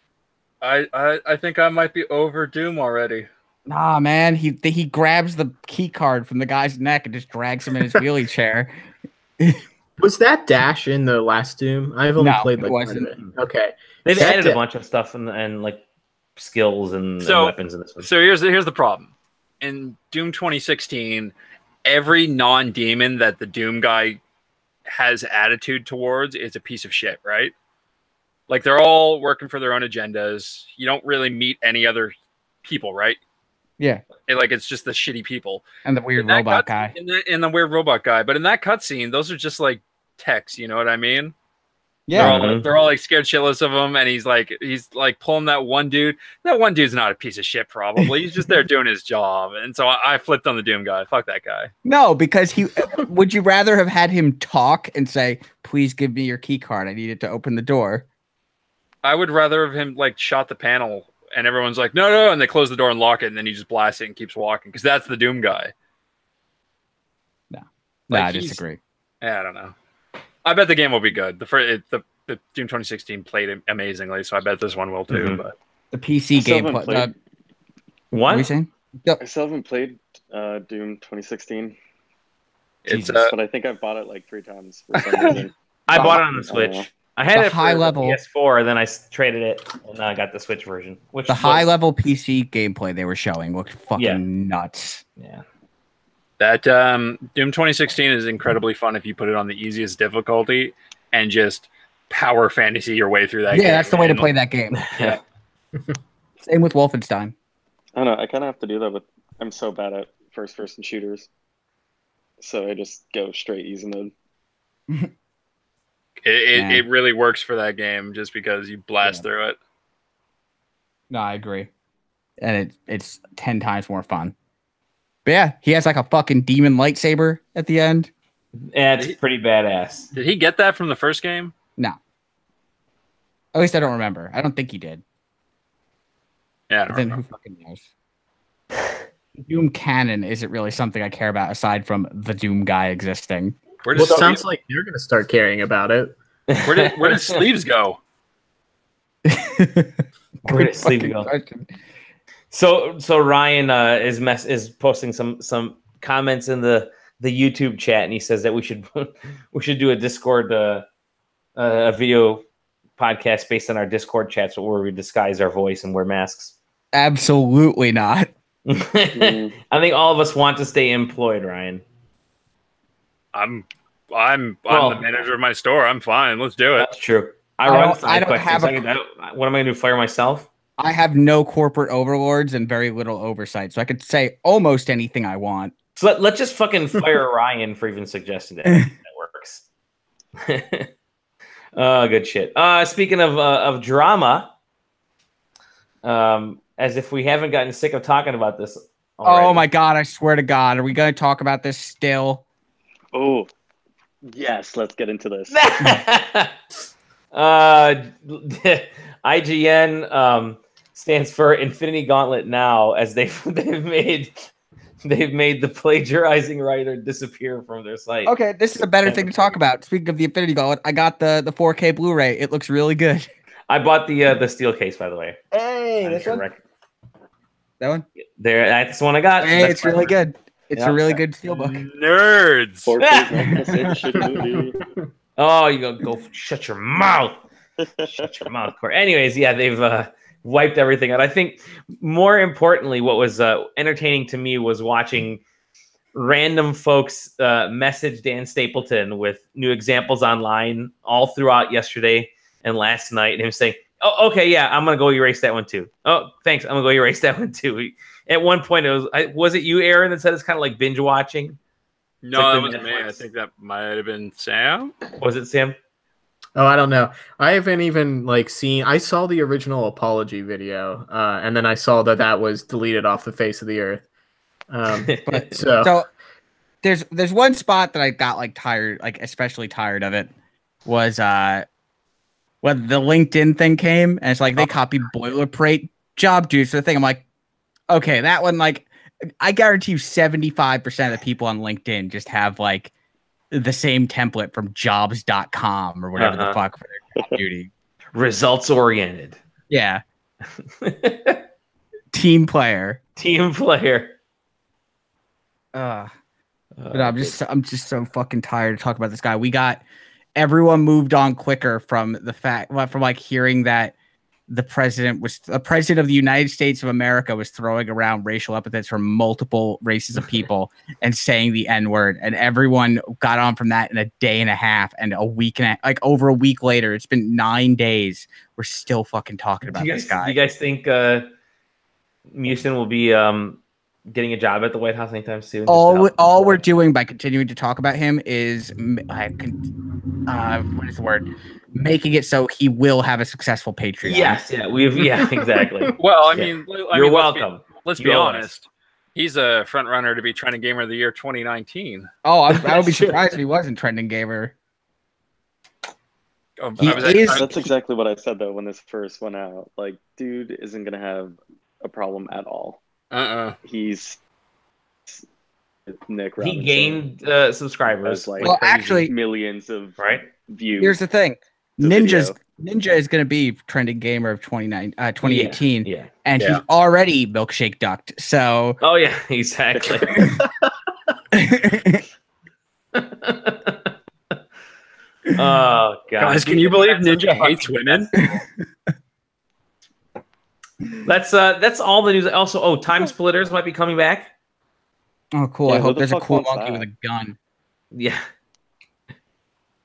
Speaker 4: I think I might be over Doom already.
Speaker 2: Nah, man. He grabs the key card from the guy's neck and just drags him in his wheelie chair.
Speaker 3: Was that Dash in the last Doom? I've only played like one of it. Okay.
Speaker 1: They've added a bunch of stuff and like skills and weapons in this one.
Speaker 4: So here's the problem. In Doom 2016, every non-demon that the Doom guy has attitude towards is a piece of shit, right? Like they're all working for their own agendas. You don't really meet any other people, right?
Speaker 2: Yeah.
Speaker 4: It's just the shitty people.
Speaker 2: And the weird robot guy.
Speaker 4: And the weird robot guy. But in that cutscene, those are just like techs, you know what I mean?
Speaker 2: Yeah.
Speaker 4: They're all like scared shitless of him, and he's like pulling that one dude. That one dude's not a piece of shit, probably. He's just there doing his job. And so I flipped on the Doom guy. Fuck that guy.
Speaker 2: No, because would you rather have had him talk and say, please give me your key card, I need it to open the door?
Speaker 4: I would rather have him like shot the panel and everyone's like, no, and they close the door and lock it, and then he just blasts it and keeps walking, because that's the Doom guy.
Speaker 2: No,
Speaker 4: like,
Speaker 2: I disagree.
Speaker 4: Yeah, I don't know. I bet the game will be good. The Doom 2016 played amazingly, so I bet this one will too.
Speaker 1: Mm-hmm.
Speaker 4: But
Speaker 2: the PC game.
Speaker 5: What
Speaker 2: are you saying?
Speaker 5: I still haven't played Doom 2016. But I think I've bought it like 3 times for some reason.
Speaker 1: I bought it on the Switch. I had it
Speaker 2: high level
Speaker 1: PS4, then I traded it, and I got the Switch version. Which
Speaker 2: the high level PC gameplay they were showing looked fucking nuts.
Speaker 1: Yeah.
Speaker 4: That Doom 2016 is incredibly fun if you put it on the easiest difficulty and just power fantasy your way through that game.
Speaker 2: Yeah, that's the way to play that game.
Speaker 1: Yeah.
Speaker 2: Same with Wolfenstein.
Speaker 5: I don't know. I kind of have to do that, but I'm so bad at first-person shooters. So I just go straight easy mode.
Speaker 4: It really works for that game just because you blast through it.
Speaker 2: No, I agree. And it's 10 times more fun. But yeah, he has like a fucking demon lightsaber at the end.
Speaker 1: Yeah, it's pretty badass.
Speaker 4: Did he get that from the first game?
Speaker 2: No. At least I don't remember. I don't think he did.
Speaker 4: Yeah,
Speaker 2: But then who fucking knows? Doom canon isn't really something I care about aside from the Doom guy existing.
Speaker 3: Well, it sounds like you're going to start caring about it.
Speaker 4: Where did Sleeves go?
Speaker 1: Where did Sleeves go? So Ryan is posting some comments in the YouTube chat, and he says that we should do a Discord a video podcast based on our Discord chats where we disguise our voice and wear masks.
Speaker 2: Absolutely not.
Speaker 1: I think all of us want to stay employed, Ryan.
Speaker 4: I'm the manager of my store. I'm fine. Let's do it.
Speaker 1: That's true. I don't have what am I going to do? Fire myself?
Speaker 2: I have no corporate overlords and very little oversight, so I could say almost anything I want.
Speaker 1: So let's just fucking fire Ryan for even suggesting that. That works. Good shit. Speaking of drama, as if we haven't gotten sick of talking about this already.
Speaker 2: Oh my god! I swear to God, are we going to talk about this still?
Speaker 5: Oh, yes. Let's get into this.
Speaker 1: IGN stands for Infinity Gauntlet Now, as they've made They've made the plagiarizing writer disappear from their site.
Speaker 2: Okay, this is a better thing to talk about. Speaking of the Infinity Gauntlet, I got the 4K Blu-ray. It looks really good.
Speaker 1: I bought the steel case, by the way.
Speaker 2: Hey, this one. That one.
Speaker 1: There, that's the one I got.
Speaker 2: Hey,
Speaker 1: That's
Speaker 2: it's really good. It's a really good steelbook.
Speaker 4: Nerds.
Speaker 5: 4K is not the same shit movie.
Speaker 1: Oh, you go shut your mouth. Shut your mouth, Cory. Anyways, yeah, they've wiped everything out. I think more importantly, what was entertaining to me was watching random folks message Dan Stapleton with new examples online all throughout yesterday and last night, and him saying, "Oh, okay, yeah, I'm gonna go erase that one too. Oh, thanks, I'm gonna go erase that one too." At one point, was it you, Erron, that said it's kind of like binge watching?
Speaker 4: No,
Speaker 1: like
Speaker 4: that wasn't me. I think that might have been Sam.
Speaker 1: Was it Sam?
Speaker 3: Oh, I don't know. I haven't even seen. I saw the original apology video, and then I saw that was deleted off the face of the earth. But
Speaker 2: so there's one spot that I got tired, especially tired of it, was when the LinkedIn thing came, and it's they copied boilerplate job duties for the thing. I'm like, okay, that one, I guarantee you 75% of the people on LinkedIn just have the same template from jobs.com or whatever the fuck for their job duty.
Speaker 1: Results oriented.
Speaker 2: Yeah. Team player. But I'm just so fucking tired to talk about this guy. Everyone moved on quicker from the fact from hearing that the president of the United States of America was throwing around racial epithets from multiple races of people and saying the N-word, and everyone got on from that in a day and a half, and over a week later, it's been 9 days. We're still fucking talking about this guy.
Speaker 1: Do you guys think Musin will be getting a job at the White House anytime soon?
Speaker 2: All we're doing by continuing to talk about him is what is the word? Making it so he will have a successful Patreon.
Speaker 1: Yes, exactly.
Speaker 4: Well, I mean,
Speaker 1: you're welcome.
Speaker 4: Let's be honest. He's a front runner to be Trending Gamer of the Year 2019.
Speaker 2: Oh, I would be surprised if he wasn't Trending Gamer.
Speaker 5: That's exactly what I said though when this first went out. Dude isn't gonna have a problem at all. He's Nick Robinson.
Speaker 1: He gained subscribers.
Speaker 2: Actually,
Speaker 5: millions of views.
Speaker 2: Here's the thing. Ninja is going to be Trending Gamer of 2018.
Speaker 1: Yeah.
Speaker 2: And he's already milkshake ducked. So.
Speaker 1: Oh yeah, exactly. Oh god.
Speaker 4: Guys, can you believe Ninja hates women?
Speaker 1: That's all the news. Also, Time Splitters might be coming back.
Speaker 2: Oh, cool.
Speaker 5: Yeah,
Speaker 2: I hope there's a cool monkey with a gun.
Speaker 1: Yeah.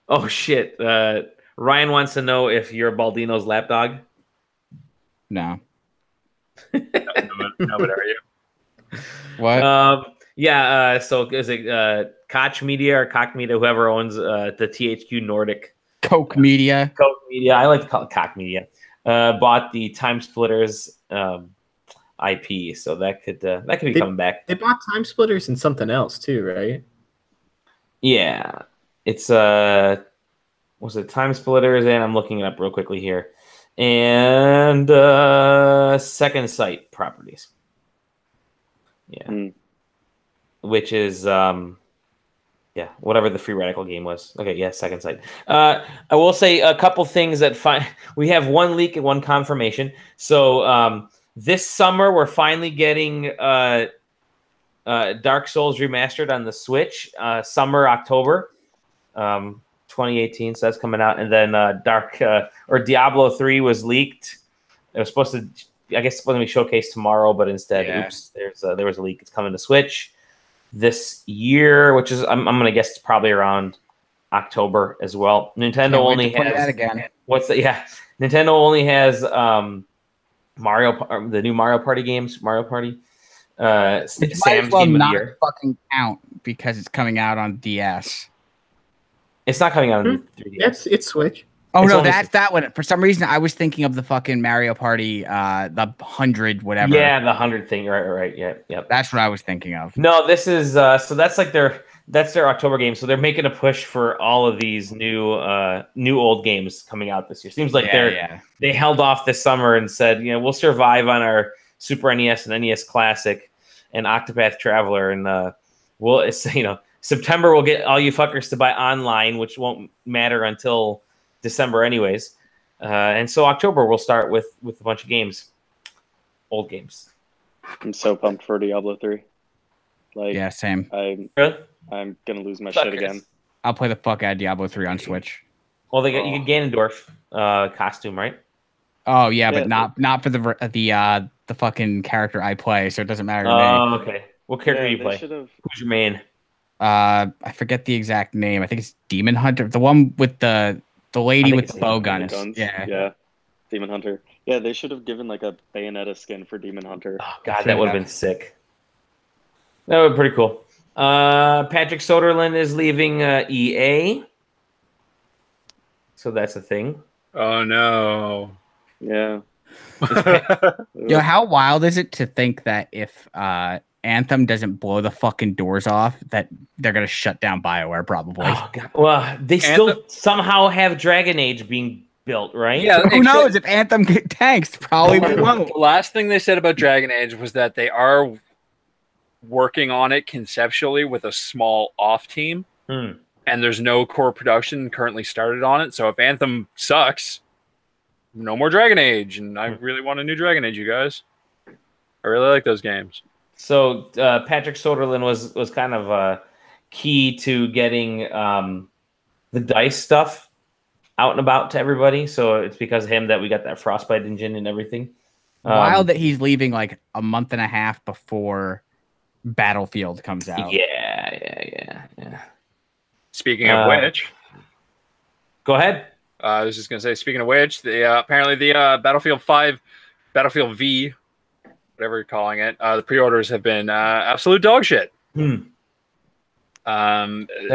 Speaker 1: Oh shit. Ryan wants to know if you're Baldino's lapdog.
Speaker 2: No.
Speaker 4: No, but are you?
Speaker 2: What?
Speaker 1: Yeah. So is it Koch Media or Cock Media, whoever owns the THQ Nordic?
Speaker 2: Coke Media.
Speaker 1: Coke Media. I like to call it Cock Media. Bought the Time Splitters IP, so that could be coming back.
Speaker 3: They bought Time Splitters and something else too, right?
Speaker 1: Yeah, it's was it Time Splitters? And I'm looking it up real quickly here, and Second Sight Properties. Yeah, which is whatever the Free Radical game was. Okay, yeah, Second Sight. I will say a couple things that we have one leak and one confirmation. So this summer we're finally getting Dark Souls Remastered on the Switch. Summer, October 2018. So that's coming out. And then Diablo 3 was leaked. It was supposed to, I guess, it's supposed to be showcased tomorrow, but instead, oops, there was a leak. It's coming to Switch this year, which is I'm gonna guess it's probably around October as well. Nintendo only has
Speaker 2: that again.
Speaker 1: What's that? Yeah, Nintendo only has the new Mario Party games. Mario Party. Sam's Game of the Year.
Speaker 2: Fucking count because it's coming out on DS.
Speaker 1: It's not coming out on 3DS.
Speaker 3: It's Switch.
Speaker 2: Oh no, that's that one. For some reason, I was thinking of the fucking Mario Party, the 100 whatever.
Speaker 1: Yeah, the 100 thing. Right. Yeah.
Speaker 2: That's what I was thinking of.
Speaker 1: No, this is so that's their October game. So they're making a push for all of these new old games coming out this year. Seems like they held off this summer and said, we'll survive on our Super NES and NES Classic. and Octopath Traveler, and September we'll get all you fuckers to buy online, which won't matter until December anyways. And so October we'll start with a bunch of games, old games.
Speaker 5: I'm so pumped for Diablo 3. Like,
Speaker 2: Yeah, same.
Speaker 5: I'm gonna lose my shit again.
Speaker 2: I'll play the fuck out of Diablo 3 on Switch.
Speaker 1: Well, you get Ganondorf costume, right?
Speaker 2: Oh yeah, but not for the fucking character I play, so it doesn't matter to me.
Speaker 1: Oh, okay. What character do you play? Who's your main?
Speaker 2: I forget the exact name. I think it's Demon Hunter, the one with the lady with the bow guns.
Speaker 5: Yeah, Demon Hunter. Yeah, they should have given like a Bayonetta skin for Demon Hunter.
Speaker 1: Oh god, that would have been sick. That would be pretty cool. Patrick Soderlund is leaving EA, so that's a thing.
Speaker 4: Oh no.
Speaker 5: Yeah.
Speaker 2: Yo, how wild is it to think that if Anthem doesn't blow the fucking doors off, that they're gonna shut down BioWare probably?
Speaker 1: Oh, God. Well, they still somehow have Dragon Age being built, right?
Speaker 2: Yeah, who knows if Anthem tanks? Probably won't.
Speaker 4: The last thing they said about Dragon Age was that they are working on it conceptually with a small off team, and there's no core production currently started on it. So if Anthem sucks, no more Dragon Age, and I really want a new Dragon Age, you guys. I really like those games.
Speaker 1: So Patrick Soderlund was kind of key to getting the DICE stuff out and about to everybody. So it's because of him that we got that Frostbite engine and everything.
Speaker 2: Wild that he's leaving like a month and a half before Battlefield comes out.
Speaker 1: Yeah.
Speaker 4: Speaking of which,
Speaker 1: go ahead.
Speaker 4: I was just gonna say. Speaking of which, apparently the Battlefield 5, Battlefield V, whatever you're calling it, the pre-orders have been absolute dog shit.
Speaker 1: That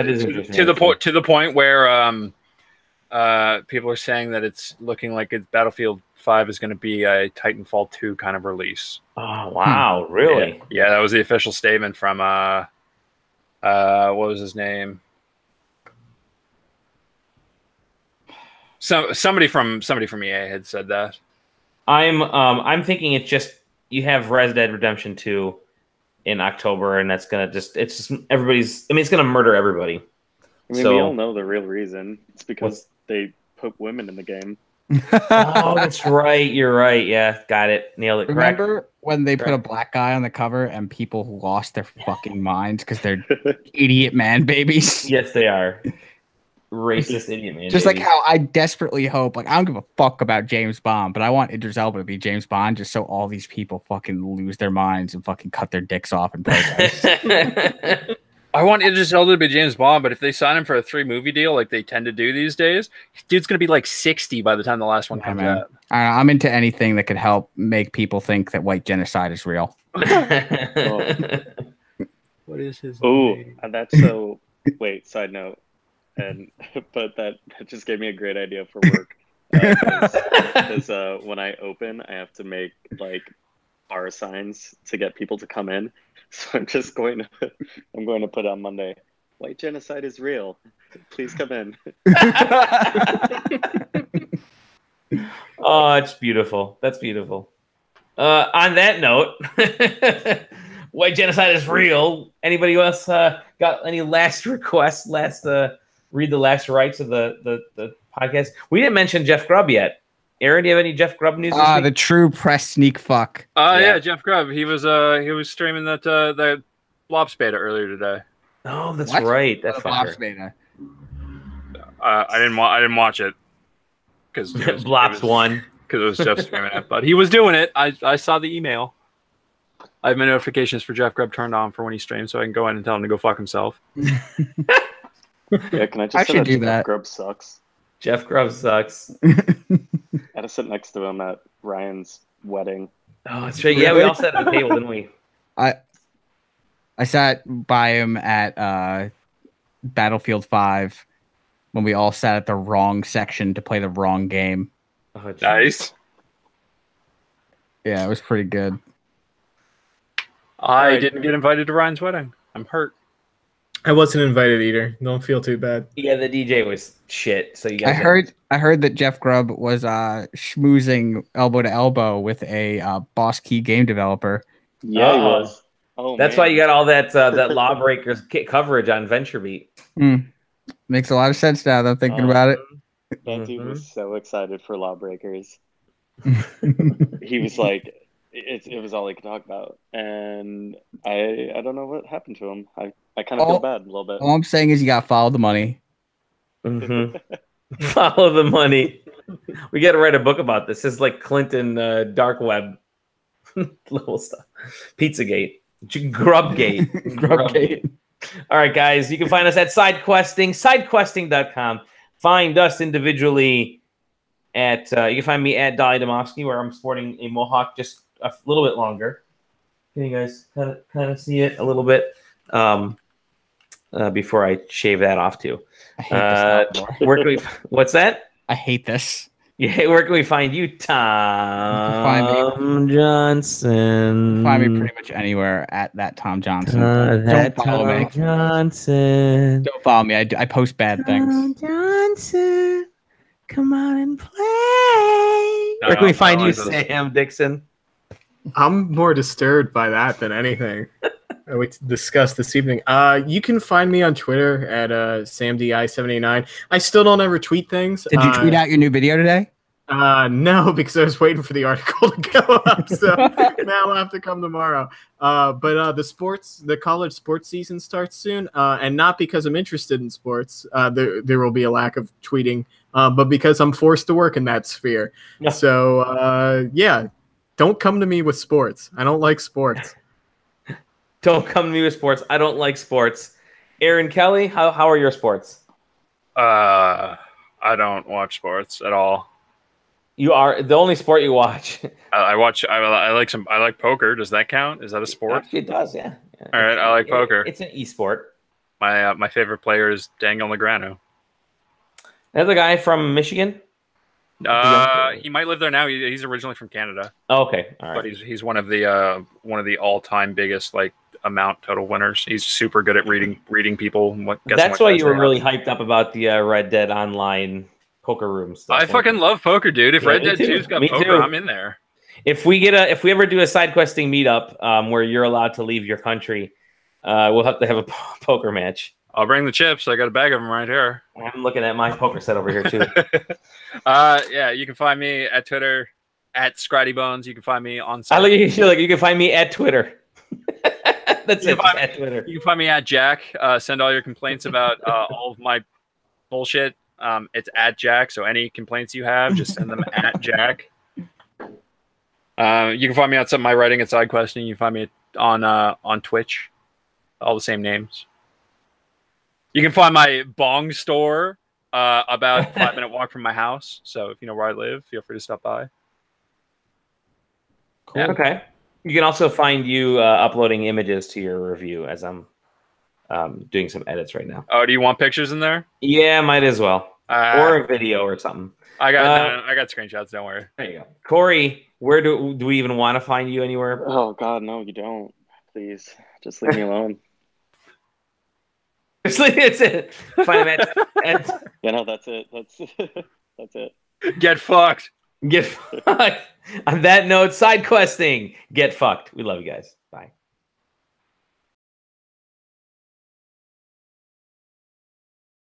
Speaker 1: is
Speaker 4: to the point where people are saying that it's looking like Battlefield 5 is going to be a Titanfall 2 kind of release.
Speaker 1: Oh wow, really?
Speaker 4: Yeah, that was the official statement from what was his name? Somebody from EA had said that.
Speaker 1: I'm thinking it's just you have Red Dead Redemption 2 in October, and that's gonna everybody's. I mean, it's gonna murder everybody.
Speaker 5: I mean, we all know the real reason. It's because they put women in the game.
Speaker 1: Oh, that's right. You're right. Yeah, got it. Nailed it.
Speaker 2: Remember when they put a black guy on the cover and people lost their fucking minds because they're idiot man babies?
Speaker 1: Yes, they are. Racist idiot man.
Speaker 2: Just babies. Like how I desperately hope, like I don't give a fuck about James Bond, but I want Idris Elba to be James Bond just so all these people fucking lose their minds and fucking cut their dicks off and protest.
Speaker 4: I want Idris Elba to be James Bond, but if they sign him for a 3-movie deal like they tend to do these days, dude's gonna be like 60 by the time the last one comes out.
Speaker 2: I'm into anything that could help make people think that white genocide is real.
Speaker 4: What is his
Speaker 5: name? That's so. Wait, side note. But that just gave me a great idea for work. Because when I open, I have to make like bar signs to get people to come in. So I'm going to put on Monday, white genocide is real. Please come in.
Speaker 1: Oh, it's beautiful. That's beautiful. On that note, white genocide is real. Anybody else got any last requests? Read the last rights of the podcast. We didn't mention JEFF GRUBB yet. Aaron, do you have any JEFF GRUBB news?
Speaker 2: The true press sneak fuck.
Speaker 4: Yeah, JEFF GRUBB. He was streaming that Blops beta earlier today.
Speaker 1: Oh, that's right. That
Speaker 2: Blops beta.
Speaker 4: I didn't watch it because
Speaker 1: Blops won
Speaker 4: because it was Jeff streaming it, but he was doing it. I saw the email. I have my notifications for JEFF GRUBB turned on for when he streams, so I can go in and tell him to go fuck himself.
Speaker 5: Yeah, can I just say that JEFF GRUBB sucks?
Speaker 1: JEFF GRUBB sucks.
Speaker 5: I had to sit next to him at Ryan's wedding.
Speaker 1: Oh, that's right. Yeah, we all sat at the table, didn't we?
Speaker 2: I sat by him at Battlefield 5 when we all sat at the wrong section to play the wrong game.
Speaker 1: Oh,
Speaker 4: nice.
Speaker 2: Yeah, it was pretty good.
Speaker 4: I didn't get invited to Ryan's wedding. I'm hurt.
Speaker 3: I wasn't invited either. Don't feel too bad.
Speaker 1: Yeah, the DJ was shit. So you guys.
Speaker 2: I heard that JEFF GRUBB was schmoozing elbow to elbow with a Boss Key game developer.
Speaker 5: Yeah, he was. Oh,
Speaker 1: That's
Speaker 5: man.
Speaker 1: why you got all that that Lawbreakers coverage on VentureBeat.
Speaker 2: Makes a lot of sense now that I'm thinking about it.
Speaker 5: That dude was so excited for Lawbreakers. He was like, it was all he could talk about, and I don't know what happened to him. I kind of feel bad a little bit.
Speaker 2: All I'm saying is you got to follow the money.
Speaker 1: Follow the money. We got to write a book about this. It's like Clinton dark web level stuff. Pizzagate, Grubbgate,
Speaker 2: Grubbgate.
Speaker 1: All right, guys, you can find us at SideQuesting, sidequesting.com. Find us individually at you can find me at Dali Demosky, where I'm sporting a mohawk just a little bit longer. Can you guys kind of see it a little bit before I shave that off too?
Speaker 2: I hate this.
Speaker 1: Where can we? What's that?
Speaker 2: I hate this.
Speaker 1: Yeah, where can we find you, Tom Johnson?
Speaker 2: Find me pretty much anywhere at that Tom Johnson.
Speaker 1: Don't
Speaker 2: follow me.
Speaker 1: Johnson.
Speaker 2: Don't follow me. I post bad things.
Speaker 1: Tom Johnson, come on and play. Where can we find you, Sam Dixon?
Speaker 3: I'm more disturbed by that than anything we discussed this evening. You can find me on Twitter at SamDI79. I still don't ever tweet things.
Speaker 2: Did you tweet out your new video today?
Speaker 3: No, because I was waiting for the article to go up. So that'll have to come tomorrow. But the college sports season starts soon, and not because I'm interested in sports. There will be a lack of tweeting, but because I'm forced to work in that sphere. Yeah. So yeah, don't come to me with sports. I don't like sports.
Speaker 1: Don't come to me with sports. I don't like sports. Aaron Kelly, how are your sports?
Speaker 4: I don't watch sports at all.
Speaker 1: You are the only sport you watch.
Speaker 4: I like poker. Does that count? Is that a sport?
Speaker 1: It does, yeah.
Speaker 4: All right, I like poker.
Speaker 1: It's an e-sport.
Speaker 4: My favorite player is Daniel Negreanu.
Speaker 1: Another guy from Michigan.
Speaker 4: He might live there now. He's originally from Canada.
Speaker 1: Oh, okay, all right.
Speaker 4: But he's one of the all-time biggest amount total winners. He's super good at reading people.
Speaker 1: That's why you were really hyped up about the Red Dead Online poker room stuff.
Speaker 4: I fucking love poker, dude. If Red Dead 2's got poker, I'm in there.
Speaker 1: If we ever do a SideQuesting meetup where you're allowed to leave your country, we'll have to have a poker match.
Speaker 4: I'll bring the chips. I got a bag of them right here.
Speaker 1: I'm looking at my poker set over here too.
Speaker 4: Yeah, you can find me at Twitter at ScrattyBones. You can find me on.
Speaker 1: I look at you like you can find me at Twitter. That's it. At Twitter.
Speaker 4: You can find me at Jack. Send all your complaints about all of my bullshit. It's at Jack. So any complaints you have, just send them at Jack. You can find me on some of my writing at SideQuesting. You can find me on Twitch. All the same names. You can find my bong store about a 5-minute walk from my house. So if you know where I live, feel free to stop by.
Speaker 1: Cool. Yeah. Okay. You can also find you uploading images to your review as I'm doing some edits right now.
Speaker 4: Oh, do you want pictures in there?
Speaker 1: Yeah, might as well. Or a video or something.
Speaker 4: I got screenshots. Don't worry.
Speaker 1: There you go. Corey, where do we even want to find you anywhere?
Speaker 5: Oh, God, no, you don't. Please, just leave me alone.
Speaker 1: It's it. Find him at
Speaker 5: Yeah, no, that's it. That's it.
Speaker 4: Get fucked.
Speaker 1: Get fucked. On that note, SideQuesting. Get fucked. We love you guys. Bye.